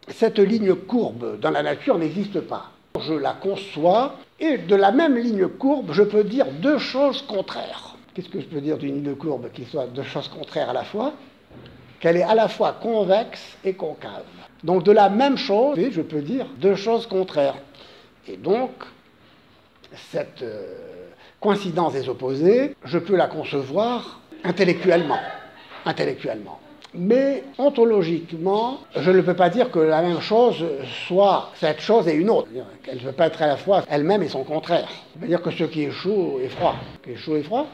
cette ligne courbe dans la nature n'existe pas. Je la conçois, et de la même ligne courbe, je peux dire deux choses contraires. Qu'est-ce que je peux dire d'une ligne courbe qui soit deux choses contraires à la fois? Qu'elle est à la fois convexe et concave. Donc, de la même chose, je peux dire deux choses contraires. Et donc, cette coïncidence des opposés, je peux la concevoir intellectuellement. Mais ontologiquement, je ne peux pas dire que la même chose soit cette chose et une autre. Elle ne peut pas être à la fois elle-même et son contraire. C'est-à-dire que ce qui est chaud est froid. Ce qui est chaud est froid.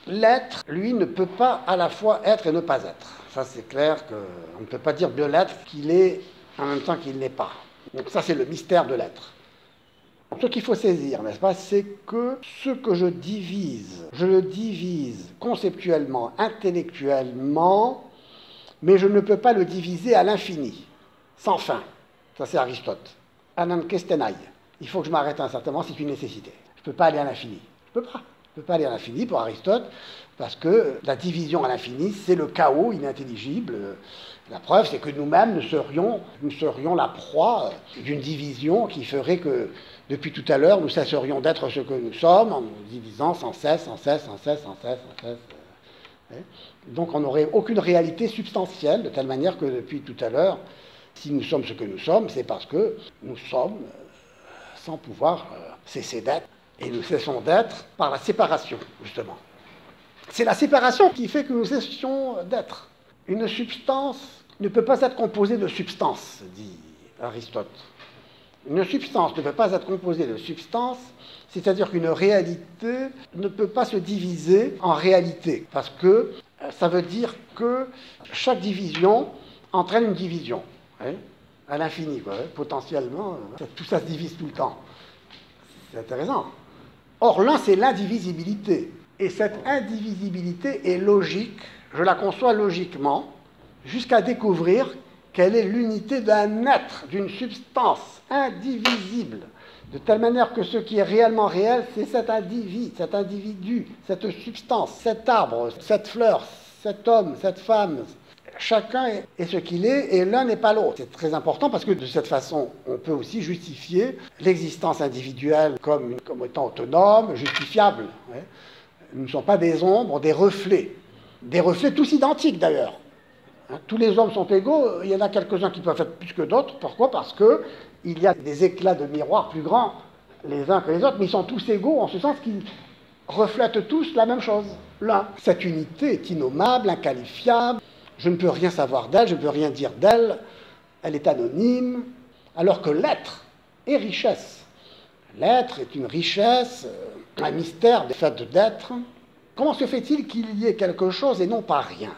L'être, lui, ne peut pas à la fois être et ne pas être. Ça, c'est clair qu'on ne peut pas dire de l'être qu'il est en même temps qu'il n'est pas. Donc ça, c'est le mystère de l'être. Ce qu'il faut saisir, n'est-ce pas, c'est que ce que je le divise conceptuellement, intellectuellement, mais je ne peux pas le diviser à l'infini, sans fin. Ça, c'est Aristote. Anankestenaï. Il faut que je m'arrête à un certain moment, c'est une nécessité. Je ne peux pas aller à l'infini. Je ne peux pas aller à l'infini pour Aristote, parce que la division à l'infini, c'est le chaos inintelligible. La preuve, c'est que nous-mêmes, nous serions la proie d'une division qui ferait que, depuis tout à l'heure, nous cesserions d'être ce que nous sommes, en nous divisant sans cesse. Donc on n'aurait aucune réalité substantielle, de telle manière que depuis tout à l'heure, si nous sommes ce que nous sommes, c'est parce que nous sommes sans pouvoir cesser d'être. Et nous cessons d'être par la séparation, justement. C'est la séparation qui fait que nous cessions d'être. Une substance ne peut pas être composée de substance, dit Aristote. Une substance ne peut pas être composée de substance, c'est-à-dire qu'une réalité ne peut pas se diviser en réalité, parce que ça veut dire que chaque division entraîne une division, à l'infini, potentiellement, tout ça se divise tout le temps. C'est intéressant. Or, l'un, c'est l'indivisibilité. Et cette indivisibilité est logique, je la conçois logiquement, jusqu'à découvrir qu'elle est l'unité d'un être, d'une substance indivisible, de telle manière que ce qui est réellement réel, c'est cet individu, cette substance, cet arbre, cette fleur, cet homme, cette femme. Chacun est ce qu'il est et l'un n'est pas l'autre. C'est très important parce que de cette façon, on peut aussi justifier l'existence individuelle comme étant autonome, justifiable. Nous ne sommes pas des ombres, des reflets tous identiques d'ailleurs. Tous les hommes sont égaux, il y en a quelques-uns qui peuvent être plus que d'autres. Pourquoi? Parce qu'il y a des éclats de miroir plus grands les uns que les autres, mais ils sont tous égaux en ce sens qu'ils reflètent tous la même chose. L'un. Cette unité est innommable, inqualifiable. Je ne peux rien savoir d'elle, je ne peux rien dire d'elle. Elle est anonyme, alors que l'être est richesse. L'être est une richesse, un mystère des faits d'être. Comment se fait-il qu'il y ait quelque chose et non pas rien?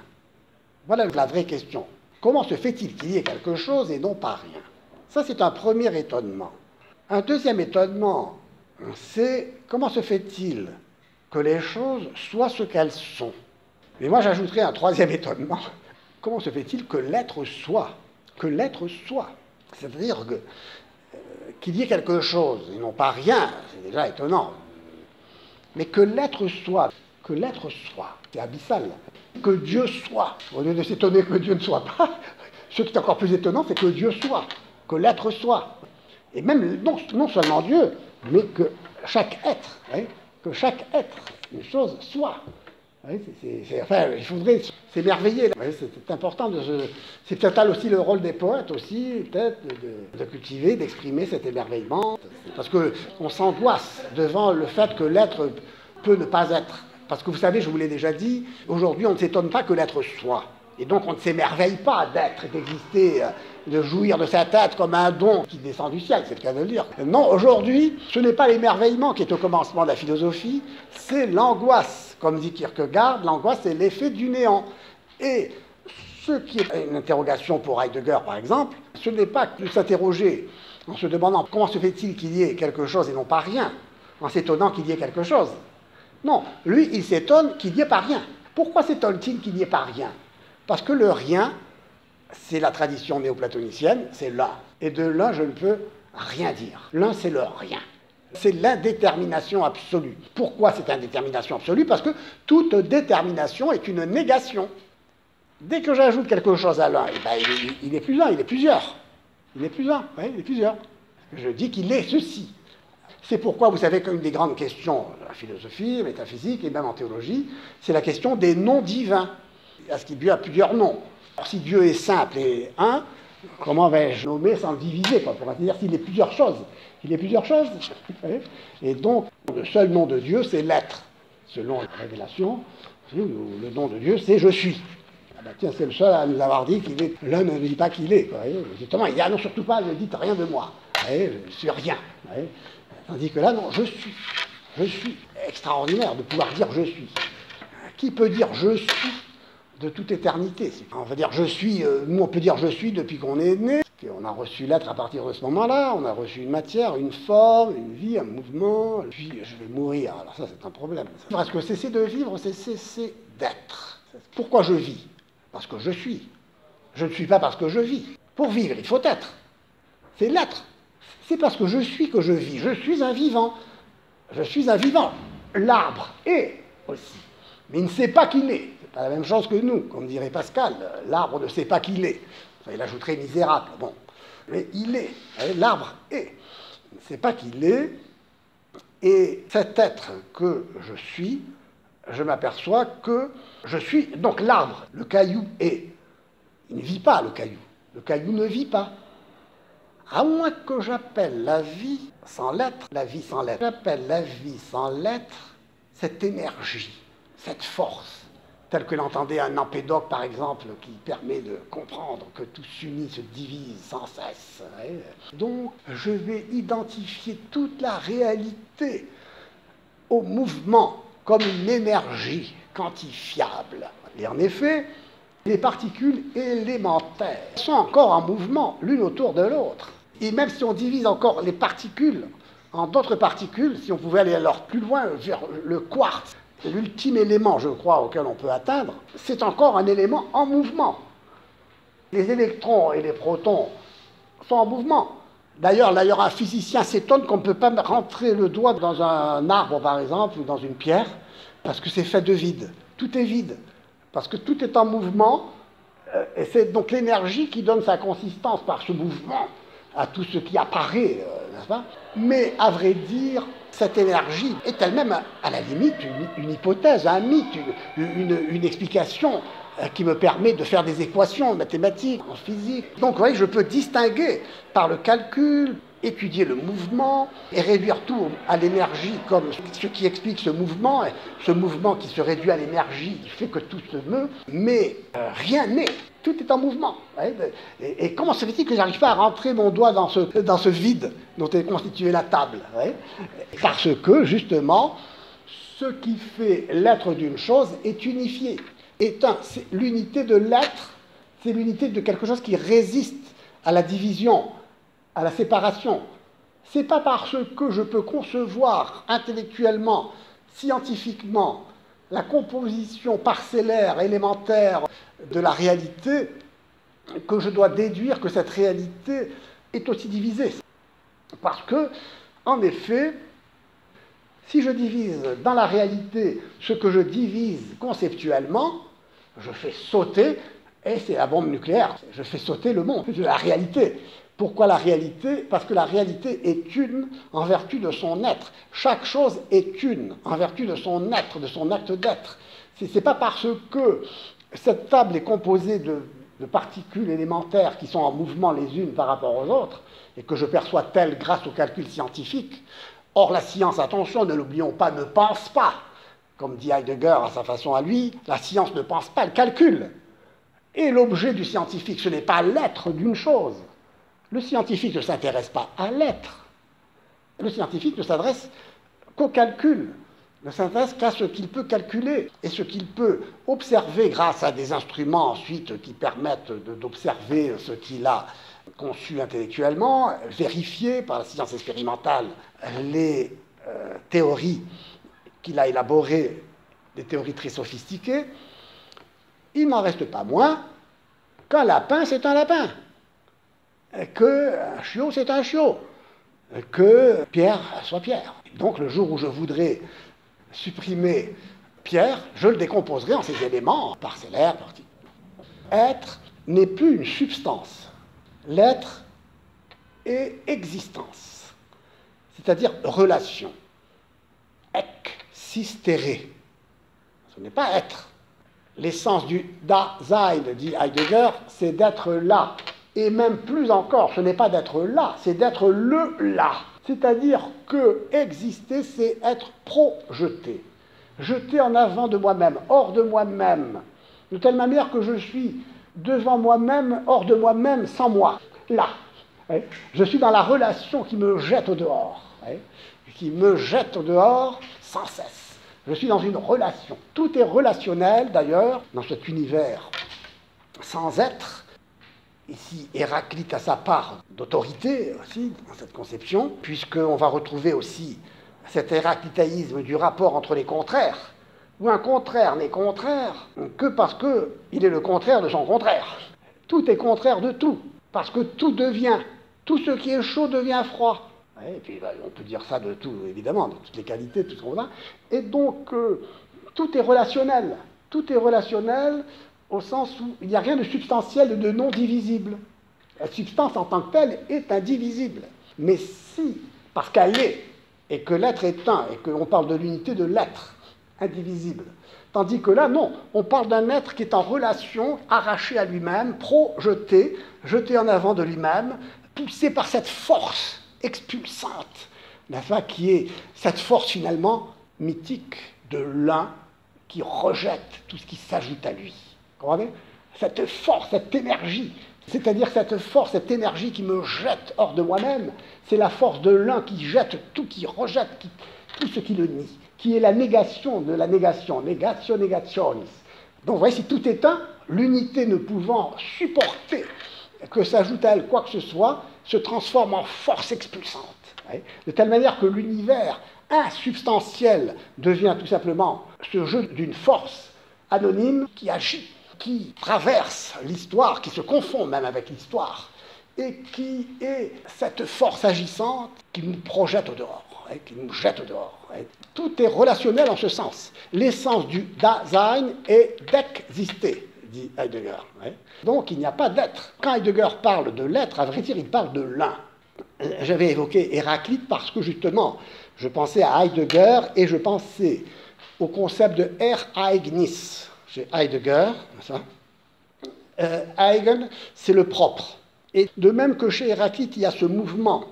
Voilà la vraie question. Comment se fait-il qu'il y ait quelque chose et non pas rien? Ça, c'est un premier étonnement. Un deuxième étonnement, c'est comment se fait-il que les choses soient ce qu'elles sont? Mais moi, j'ajouterais un troisième étonnement. Comment se fait-il que l'être soit? Que l'être soit. C'est-à-dire qu'il y ait quelque chose, et non pas rien, c'est déjà étonnant. Mais que l'être soit, c'est abyssal. Que Dieu soit, au lieu de s'étonner que Dieu ne soit pas, ce qui est encore plus étonnant, c'est que Dieu soit, que l'être soit. Et même, non seulement Dieu, mais que chaque être, une chose soit. Il faudrait s'émerveiller. C'est important c'est peut-être là aussi le rôle des poètes aussi, peut-être, de cultiver, d'exprimer cet émerveillement. Parce qu'on s'angoisse devant le fait que l'être peut ne pas être. Parce que vous savez, je vous l'ai déjà dit, aujourd'hui on ne s'étonne pas que l'être soit. Et donc on ne s'émerveille pas d'être, d'exister, de jouir de cet être comme un don qui descend du ciel, c'est le cas de le dire. Non, aujourd'hui, ce n'est pas l'émerveillement qui est au commencement de la philosophie, c'est l'angoisse. Comme dit Kierkegaard, l'angoisse c'est l'effet du néant. Et ce qui est une interrogation pour Heidegger par exemple, ce n'est pas de s'interroger en se demandant comment se fait-il qu'il y ait quelque chose et non pas rien, en s'étonnant qu'il y ait quelque chose. Non, lui il s'étonne qu'il n'y ait pas rien. Pourquoi s'étonne-t-il qu'il n'y ait pas rien? Parce que le rien, c'est la tradition néoplatonicienne, c'est l'un. Et de l'un, je ne peux rien dire. L'un, c'est le rien. C'est l'indétermination absolue. Pourquoi cette indétermination absolue? Parce que toute détermination est une négation. Dès que j'ajoute quelque chose à l'un, il n'est plus un, il est plusieurs. Il n'est plus un, il est plusieurs. Je dis qu'il est ceci. C'est pourquoi vous savez qu'une des grandes questions de la philosophie, la métaphysique et même en théologie, c'est la question des noms divins. Est-ce qu'il Dieu a plusieurs noms? Alors, si Dieu est simple et un, comment vais-je nommer sans le diviser, pour dire s'il est plusieurs choses? Il est plusieurs choses. Et donc, le seul nom de Dieu, c'est l'être. Selon la révélation, le nom de Dieu, c'est « je suis ». Ah ben, tiens, c'est le seul à nous avoir dit qu'il est. L'un ne dit pas qu'il est. Justement, il dit « ah non, surtout pas, ne dites rien de moi. Je suis rien. » Tandis que là, non, je suis. Je suis. Extraordinaire de pouvoir dire « je suis ». Qui peut dire « je suis » de toute éternité? On va dire je suis, nous on peut dire je suis depuis qu'on est né, on a reçu l'être à partir de ce moment-là, on a reçu une matière, une forme, une vie, un mouvement, puis je vais mourir, alors ça c'est un problème. Parce que cesser de vivre, c'est cesser d'être. Pourquoi je vis? Parce que je suis. Je ne suis pas parce que je vis. Pour vivre, il faut être. C'est l'être. C'est parce que je suis que je vis. Je suis un vivant. Je suis un vivant. L'arbre est aussi. Mais il ne sait pas qu'il est. C'est pas la même chose que nous, comme dirait Pascal. L'arbre ne sait pas qu'il est. Enfin, il ajouterait misérable. Bon. Mais il est. L'arbre est. Il ne sait pas qu'il est. Et cet être que je suis, je m'aperçois que je suis. Donc l'arbre, le caillou est. Il ne vit pas, le caillou. Le caillou ne vit pas. À moins que j'appelle la vie sans l'être, la vie sans l'être. J'appelle la vie sans l'être cette énergie, cette force, telle que l'entendait un Empédocle, par exemple, qui permet de comprendre que tout s'unit, se divise sans cesse. Donc, je vais identifier toute la réalité au mouvement comme une énergie quantifiable. Et en effet, les particules élémentaires sont encore en mouvement l'une autour de l'autre. Et même si on divise encore les particules en d'autres particules, si on pouvait aller alors plus loin vers le quartz, l'ultime élément, je crois, auquel on peut atteindre, c'est encore un élément en mouvement. Les électrons et les protons sont en mouvement. D'ailleurs, un physicien s'étonne qu'on ne peut pas rentrer le doigt dans un arbre, par exemple, ou dans une pierre, parce que c'est fait de vide. Tout est vide, parce que tout est en mouvement, et c'est donc l'énergie qui donne sa consistance par ce mouvement à tout ce qui apparaît, n'est-ce pas? Mais à vrai dire, cette énergie est elle-même, à la limite, une hypothèse, un mythe, une explication qui me permet de faire des équations mathématiques, en physique. Donc, vous voyez, je peux distinguer par le calcul, étudier le mouvement et réduire tout à l'énergie comme ce qui explique ce mouvement qui se réduit à l'énergie, qui fait que tout se meut, mais rien n'est. Tout est en mouvement. Et comment se fait-il que je n'arrive pas à rentrer mon doigt dans ce vide dont est constituée la table? Parce que, justement, ce qui fait l'être d'une chose est unifié. C'est l'unité de l'être, c'est l'unité de quelque chose qui résiste à la division, à la séparation. c'est pas parce que je peux concevoir intellectuellement, scientifiquement, la composition parcellaire, élémentaire de la réalité, que je dois déduire que cette réalité est aussi divisée. Parce que, en effet, si je divise dans la réalité ce que je divise conceptuellement, je fais sauter, et c'est la bombe nucléaire, je fais sauter le monde, la réalité. Pourquoi la réalité? Parce que la réalité est une en vertu de son être. Chaque chose est une en vertu de son être, de son acte d'être. Ce n'est pas parce que cette table est composée de particules élémentaires qui sont en mouvement les unes par rapport aux autres, et que je perçois telles grâce au calcul scientifique. Or, la science, attention, ne l'oublions pas, ne pense pas. Comme dit Heidegger à sa façon à lui, la science ne pense pas, elle calcule. Et l'objet du scientifique, ce n'est pas l'être d'une chose. Le scientifique ne s'intéresse pas à l'être. Le scientifique ne s'adresse qu'au calcul, ne s'intéresse qu'à ce qu'il peut calculer et ce qu'il peut observer grâce à des instruments ensuite qui permettent d'observer ce qu'il a conçu intellectuellement, vérifier par la science expérimentale les théories qu'il a élaborées, des théories très sophistiquées. Il n'en reste pas moins qu'un lapin, c'est un lapin, qu'un chiot, c'est un chiot, que Pierre soit Pierre. Donc le jour où je voudrais supprimer Pierre, je le décomposerai en ses éléments parcellaires, particuliers. Être n'est plus une substance. L'être est existence, c'est-à-dire relation. Existere. Ce n'est pas être. L'essence du Dasein, dit Heidegger, c'est d'être là. Et même plus encore, ce n'est pas d'être là, c'est d'être le là. C'est-à-dire que exister, c'est être projeté. Jeté en avant de moi-même, hors de moi-même. De telle manière que je suis devant moi-même, hors de moi-même, sans moi. Là. Je suis dans la relation qui me jette au dehors. Qui me jette au dehors sans cesse. Je suis dans une relation. Tout est relationnel, d'ailleurs, dans cet univers sans être. Ici, Héraclite a sa part d'autorité aussi dans cette conception, puisqu'on va retrouver aussi cet héraclitaïsme du rapport entre les contraires, où un contraire n'est contraire que parce qu'il est le contraire de son contraire. Tout est contraire de tout, parce que tout ce qui est chaud devient froid. Et puis on peut dire ça de tout, évidemment, de toutes les qualités, tout ce qu'on a. Et donc, tout est relationnel. Tout est relationnel au sens où il n'y a rien de substantiel et de non divisible. La substance en tant que telle est indivisible. Mais si, parce qu'elle est, et que l'être est un, et qu'on parle de l'unité de l'être, indivisible, tandis que là, non, on parle d'un être qui est en relation, arraché à lui-même, projeté, jeté en avant de lui-même, poussé par cette force expulsante, qui est cette force finalement mythique de l'un qui rejette tout ce qui s'ajoute à lui. Vous comprenez? Cette force, cette énergie, c'est-à-dire cette force, cette énergie qui me jette hors de moi-même, c'est la force de l'un qui jette tout, qui rejette tout ce qui le nie, qui est la négation de la négation, negatio negationis. Donc vous voyez, si tout est un, l'unité ne pouvant supporter que s'ajoute à elle quoi que ce soit, se transforme en force expulsante. De telle manière que l'univers insubstantiel devient tout simplement ce jeu d'une force anonyme qui agit, qui traverse l'histoire, qui se confond même avec l'histoire, et qui est cette force agissante qui nous projette au dehors, qui nous jette au dehors. Tout est relationnel en ce sens. L'essence du Dasein est d'exister, dit Heidegger. Donc il n'y a pas d'être. Quand Heidegger parle de l'être, à vrai dire, il parle de l'un. J'avais évoqué Héraclite parce que justement, je pensais à Heidegger et je pensais au concept de Ereignis chez Heidegger. Eigen, c'est le propre. Et de même que chez Héraclite, il y a ce mouvement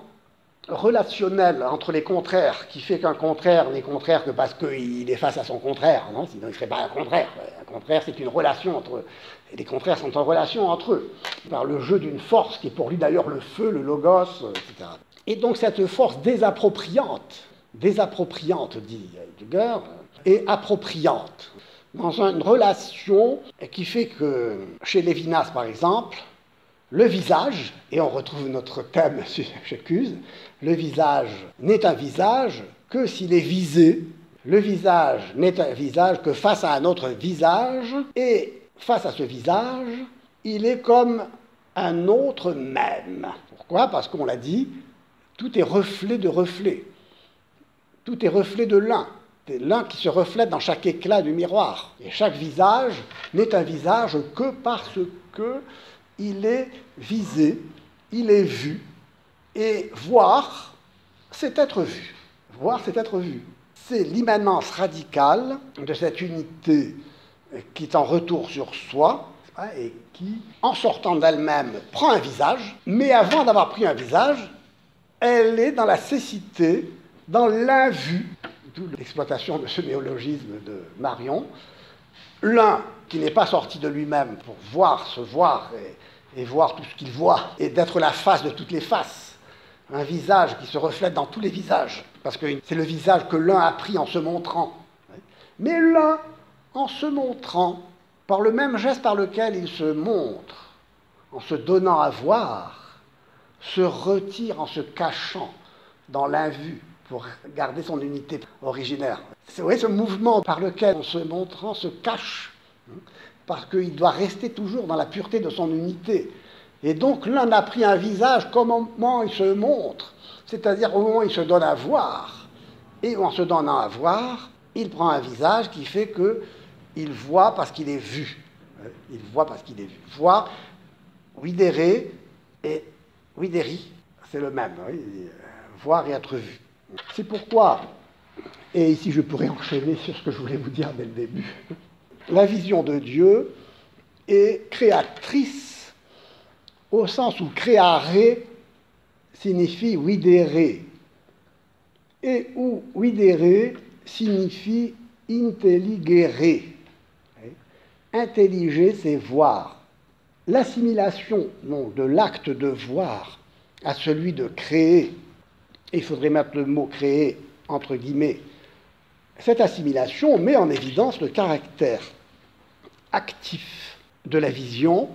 relationnel entre les contraires qui fait qu'un contraire n'est contraire que parce qu'il est face à son contraire, non? Sinon il ne serait pas un contraire. Un contraire, c'est une relation entre eux. Et les contraires sont en relation entre eux, par le jeu d'une force qui est pour lui d'ailleurs le feu, le logos, etc. Et donc cette force désappropriante, dit Heidegger, est appropriante dans une relation qui fait que, chez Lévinas par exemple, le visage, et on retrouve notre thème chez Cuse, le visage n'est un visage que s'il est visé. Le visage n'est un visage que face à un autre visage, et face à ce visage, il est comme un autre même. Pourquoi? Parce qu'on l'a dit, tout est reflet de reflet. Tout est reflet de l'un. C'est l'un qui se reflète dans chaque éclat du miroir. Et chaque visage n'est un visage que parce qu'il est visé, il est vu. Et voir, c'est être vu. Voir, c'est être vu. C'est l'immanence radicale de cette unité qui est en retour sur soi et qui, en sortant d'elle-même, prend un visage, mais avant d'avoir pris un visage, elle est dans la cécité, dans l'invu, d'où l'exploitation de ce néologisme de Marion, l'un qui n'est pas sorti de lui-même pour voir, se voir et voir tout ce qu'il voit, et d'être la face de toutes les faces, un visage qui se reflète dans tous les visages, parce que c'est le visage que l'un a pris en se montrant. Mais l'un, en se montrant, par le même geste par lequel il se montre, en se donnant à voir, se retire en se cachant dans l'invu pour garder son unité originaire. Vous voyez ce mouvement par lequel, en se montrant, se cache, parce qu'il doit rester toujours dans la pureté de son unité. Et donc l'un a pris un visage comme au moment où il se montre, c'est-à-dire au moment où il se donne à voir. Et en se donnant à voir, il prend un visage qui fait qu'il voit parce qu'il est vu. Il voit parce qu'il est vu. Voir, videre et videri, c'est le même. Oui, voir et être vu. C'est pourquoi, et ici je pourrais enchaîner sur ce que je voulais vous dire dès le début, la vision de Dieu est créatrice au sens où créare signifie videre et où videre signifie intelligere. Intelliger, c'est voir. L'assimilation de l'acte de voir à celui de créer, il faudrait mettre le mot créer entre guillemets, cette assimilation met en évidence le caractère actif de la vision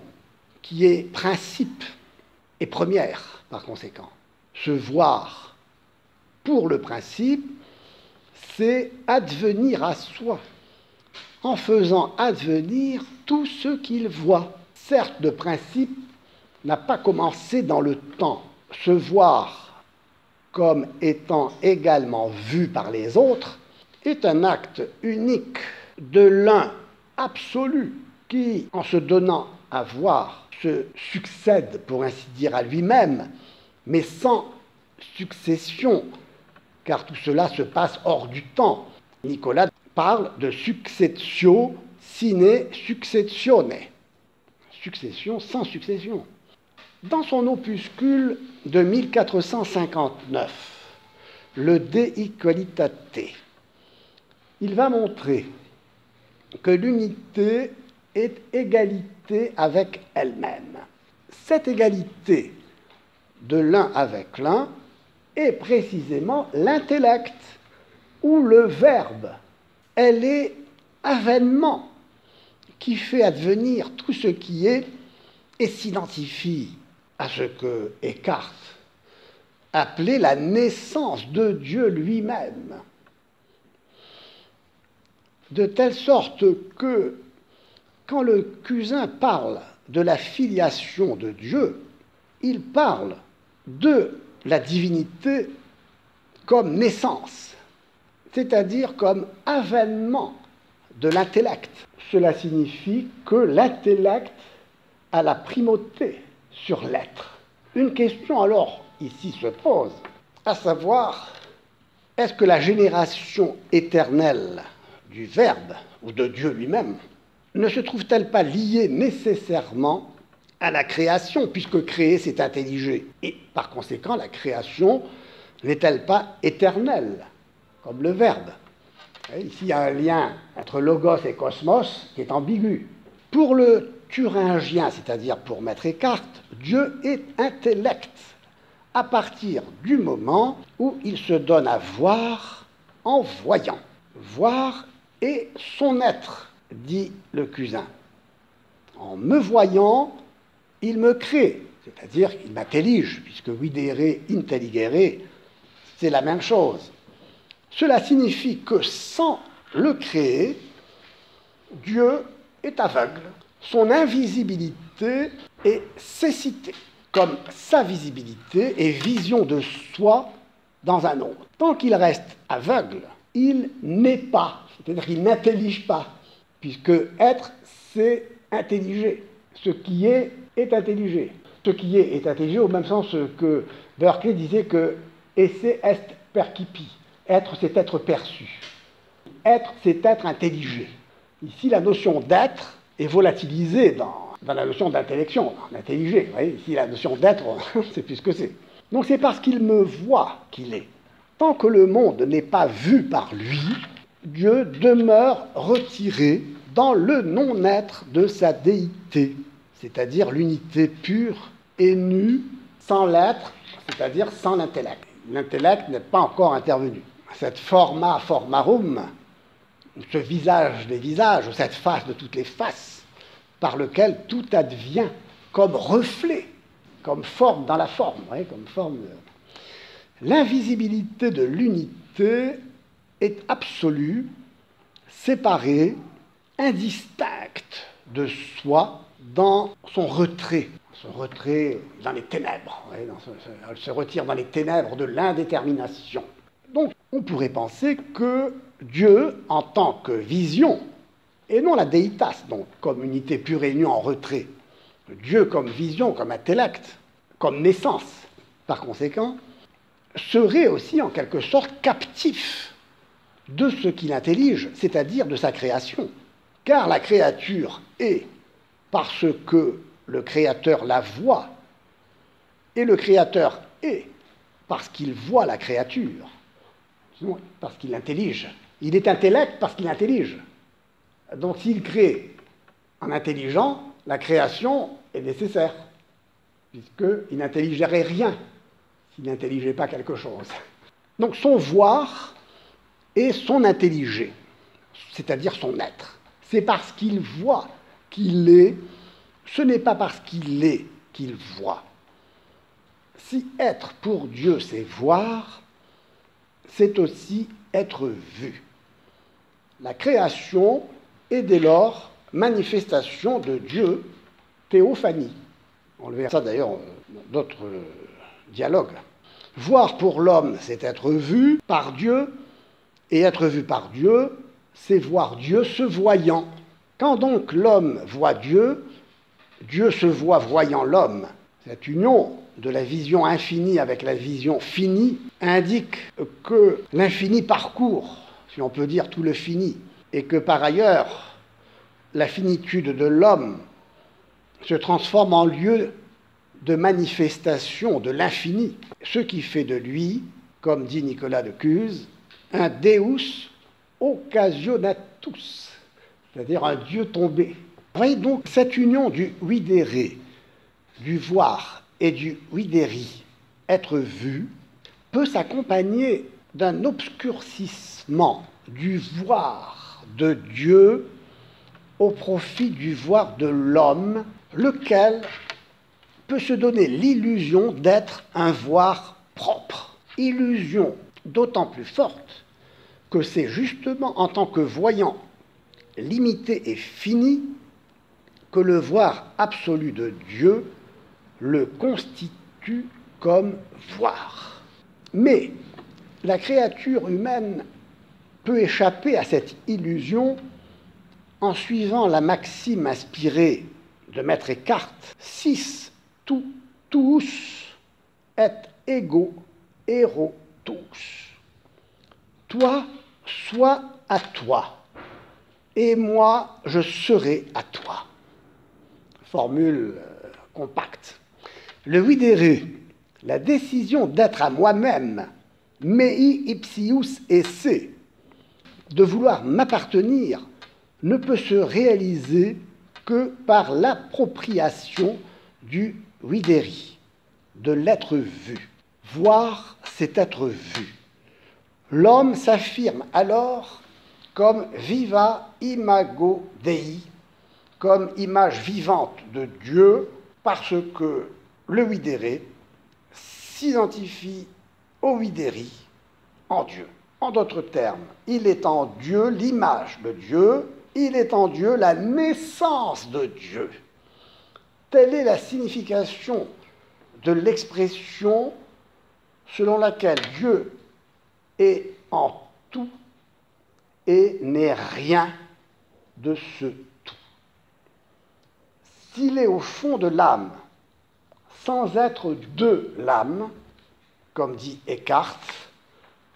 qui est principe et première par conséquent. Se voir pour le principe, c'est advenir à soi, en faisant advenir tout ce qu'il voit. Certes, le principe n'a pas commencé dans le temps. Se voir comme étant également vu par les autres est un acte unique de l'un absolu qui, en se donnant à voir, se succède, pour ainsi dire, à lui-même, mais sans succession, car tout cela se passe hors du temps. Nicolas parle de successio sine successione, succession sans succession. Dans son opuscule de 1459, le Dei Qualitate, il va montrer que l'unité est égalité avec elle-même. Cette égalité de l'un avec l'un est précisément l'intellect ou le verbe. Elle est avènement qui fait advenir tout ce qui est et s'identifie à ce que Eckhart appelait la naissance de Dieu lui-même. De telle sorte que, quand le Cusin parle de la filiation de Dieu, il parle de la divinité comme naissance, c'est-à-dire comme avènement de l'intellect. Cela signifie que l'intellect a la primauté sur l'être. Une question alors ici se pose, à savoir, est-ce que la génération éternelle du Verbe ou de Dieu lui-même ne se trouve-t-elle pas liée nécessairement à la création, puisque créer, c'est intelliger. Et par conséquent, la création n'est-elle pas éternelle, comme le Verbe? Ici, il y a un lien entre logos et cosmos qui est ambigu. Pour le thuringien, c'est-à-dire pour Maître Eckhart, Dieu est intellect, à partir du moment où il se donne à voir en voyant. Voir est son être, dit le Cusin. En me voyant, il me crée, c'est-à-dire qu'il m'intellige, puisque videre, intelligere, c'est la même chose. Cela signifie que sans le créer, Dieu est aveugle. Son invisibilité est cécité, comme sa visibilité est vision de soi dans un autre. Tant qu'il reste aveugle, il n'est pas, c'est-à-dire qu'il n'intellige pas, puisque être, c'est intelliger. Ce qui est intelligé. Ce qui est intelligé au même sens que Berkeley disait que esse est percipi. Être, c'est être perçu. Être, c'est être intelligé. Ici, la notion d'être est volatilisée dans la notion d'intellection, d'intelliger. Vous voyez, ici, la notion d'être, c'est plus ce que c'est. Donc, c'est parce qu'il me voit qu'il est. Tant que le monde n'est pas vu par lui, Dieu demeure retiré dans le non-être de sa déité, c'est-à-dire l'unité pure et nue, sans l'être, c'est-à-dire sans l'intellect. L'intellect n'est pas encore intervenu. Cette forma formarum, ce visage des visages, cette face de toutes les faces, par lequel tout advient comme reflet, comme forme dans la forme, ouais, comme forme. L'invisibilité de l'unité est absolue, séparée, indistincte de soi dans son retrait dans les ténèbres. Ouais, elle se retire dans les ténèbres de l'indétermination. Donc, on pourrait penser que Dieu, en tant que vision, et non la déitas, donc comme unité pure et nue en retrait, Dieu comme vision, comme intellect, comme naissance, par conséquent, serait aussi en quelque sorte captif de ce qu'il intellige, c'est-à-dire de sa création. Car la créature est parce que le Créateur la voit, et le Créateur est parce qu'il voit la créature, parce qu'il l'intellige. Il est intellect parce qu'il intellige. Donc s'il crée en intelligeant, la création est nécessaire, puisqu'il n'intelligerait rien s'il n'intelligeait pas quelque chose. Donc son voir est son intelliger, c'est-à-dire son être. C'est parce qu'il voit qu'il est, ce n'est pas parce qu'il est qu'il voit. Si être pour Dieu, c'est voir, c'est aussi être vu. La création est dès lors manifestation de Dieu, théophanie. On le verra ça d'ailleurs dans d'autres dialogues. Voir pour l'homme, c'est être vu par Dieu, et être vu par Dieu, c'est voir Dieu se voyant. Quand donc l'homme voit Dieu, Dieu se voit voyant l'homme. Cette union de la vision infinie avec la vision finie indique que l'infini parcourt, si on peut dire, tout le fini, et que par ailleurs, la finitude de l'homme se transforme en lieu de manifestation de l'infini, ce qui fait de lui, comme dit Nicolas de Cuse, un Deus occasionatus, c'est-à-dire un Dieu tombé. Vous voyez donc cette union du videre, du voir, et du videri, être vu, peut s'accompagner d'un obscurcissement du voir de Dieu au profit du voir de l'homme, lequel peut se donner l'illusion d'être un voir propre. Illusion d'autant plus forte que c'est justement en tant que voyant limité et fini que le voir absolu de Dieu le constitue comme voir. Mais la créature humaine peut échapper à cette illusion en suivant la maxime inspirée de Maître Eckhart, sis tous et ego ero tous. Toi, sois à toi, et moi, je serai à toi. Formule compacte. Le videre, la décision d'être à moi-même, mei ipsius esse, de vouloir m'appartenir, ne peut se réaliser que par l'appropriation du videri, de l'être vu. Voir, c'est être vu. L'homme s'affirme alors comme viva imago Dei, comme image vivante de Dieu, parce que le videre s'identifie au videri en Dieu. En d'autres termes, il est en Dieu l'image de Dieu, il est en Dieu la naissance de Dieu. Telle est la signification de l'expression selon laquelle Dieu est en tout et n'est rien de ce tout. S'il est au fond de l'âme, sans être de l'âme, comme dit Eckhart,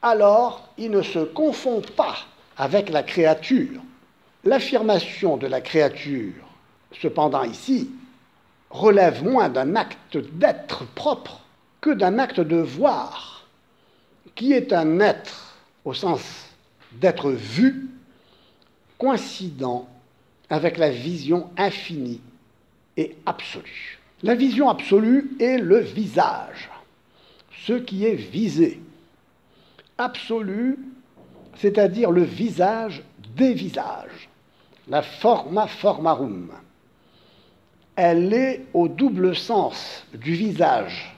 alors il ne se confond pas avec la créature. L'affirmation de la créature, cependant ici, relève moins d'un acte d'être propre que d'un acte de voir, qui est un être au sens d'être vu, coïncidant avec la vision infinie et absolue. La vision absolue est le visage, ce qui est visé. Absolu, c'est-à-dire le visage des visages, la forma formarum. Elle est au double sens du visage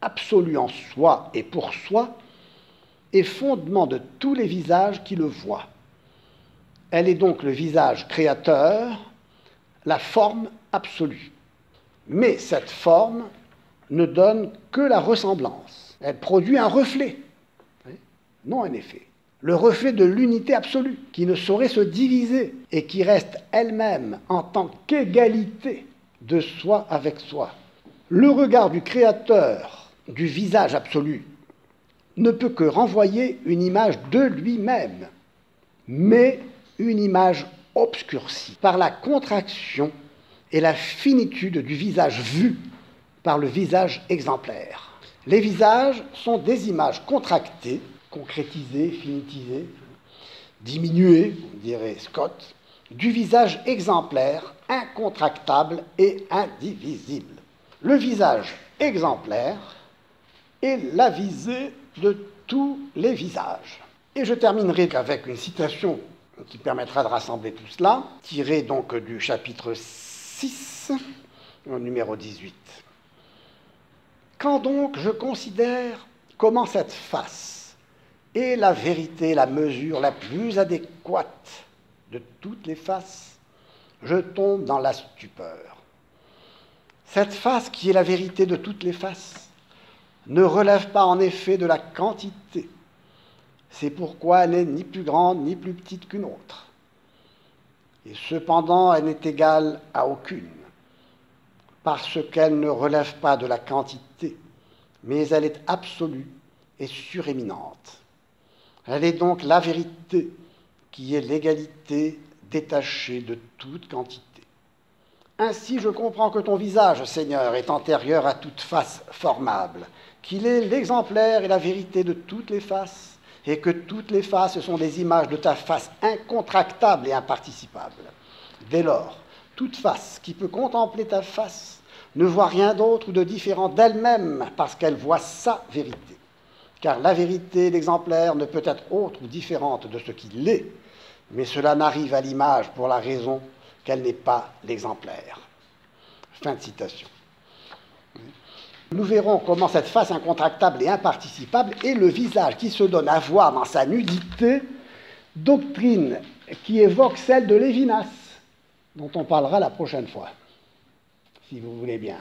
absolu en soi et pour soi, et fondement de tous les visages qui le voient. Elle est donc le visage créateur, la forme absolue. Mais cette forme ne donne que la ressemblance. Elle produit un reflet, non un effet. Le reflet de l'unité absolue, qui ne saurait se diviser et qui reste elle-même en tant qu'égalité de soi avec soi. Le regard du créateur du visage absolu ne peut que renvoyer une image de lui-même, mais une image obscurcie par la contraction et la finitude du visage vu par le visage exemplaire. Les visages sont des images contractées, concrétisées, finitisées, diminuées, dirait Scott, du visage exemplaire, incontractable et indivisible. Le visage exemplaire est la visée de tous les visages. Et je terminerai avec une citation qui permettra de rassembler tout cela, tirée donc du chapitre 6, numéro 18. Quand donc je considère comment cette face est la vérité, la mesure la plus adéquate de toutes les faces, je tombe dans la stupeur. Cette face qui est la vérité de toutes les faces ne relève pas en effet de la quantité. C'est pourquoi elle n'est ni plus grande ni plus petite qu'une autre. Et cependant, elle n'est égale à aucune, parce qu'elle ne relève pas de la quantité, mais elle est absolue et suréminente. Elle est donc la vérité qui est l'égalité détachée de toute quantité. Ainsi, je comprends que ton visage, Seigneur, est antérieur à toute face formable, qu'il est l'exemplaire et la vérité de toutes les faces, et que toutes les faces sont des images de ta face incontractable et imparticipable. Dès lors, toute face qui peut contempler ta face ne voit rien d'autre ou de différent d'elle-même parce qu'elle voit sa vérité. Car la vérité, l'exemplaire, ne peut être autre ou différente de ce qu'il est, mais cela n'arrive à l'image pour la raison qu'elle n'est pas l'exemplaire. Fin de citation. Nous verrons comment cette face incontractable et imparticipable est le visage qui se donne à voir dans sa nudité, doctrine qui évoque celle de Lévinas, dont on parlera la prochaine fois, si vous voulez bien.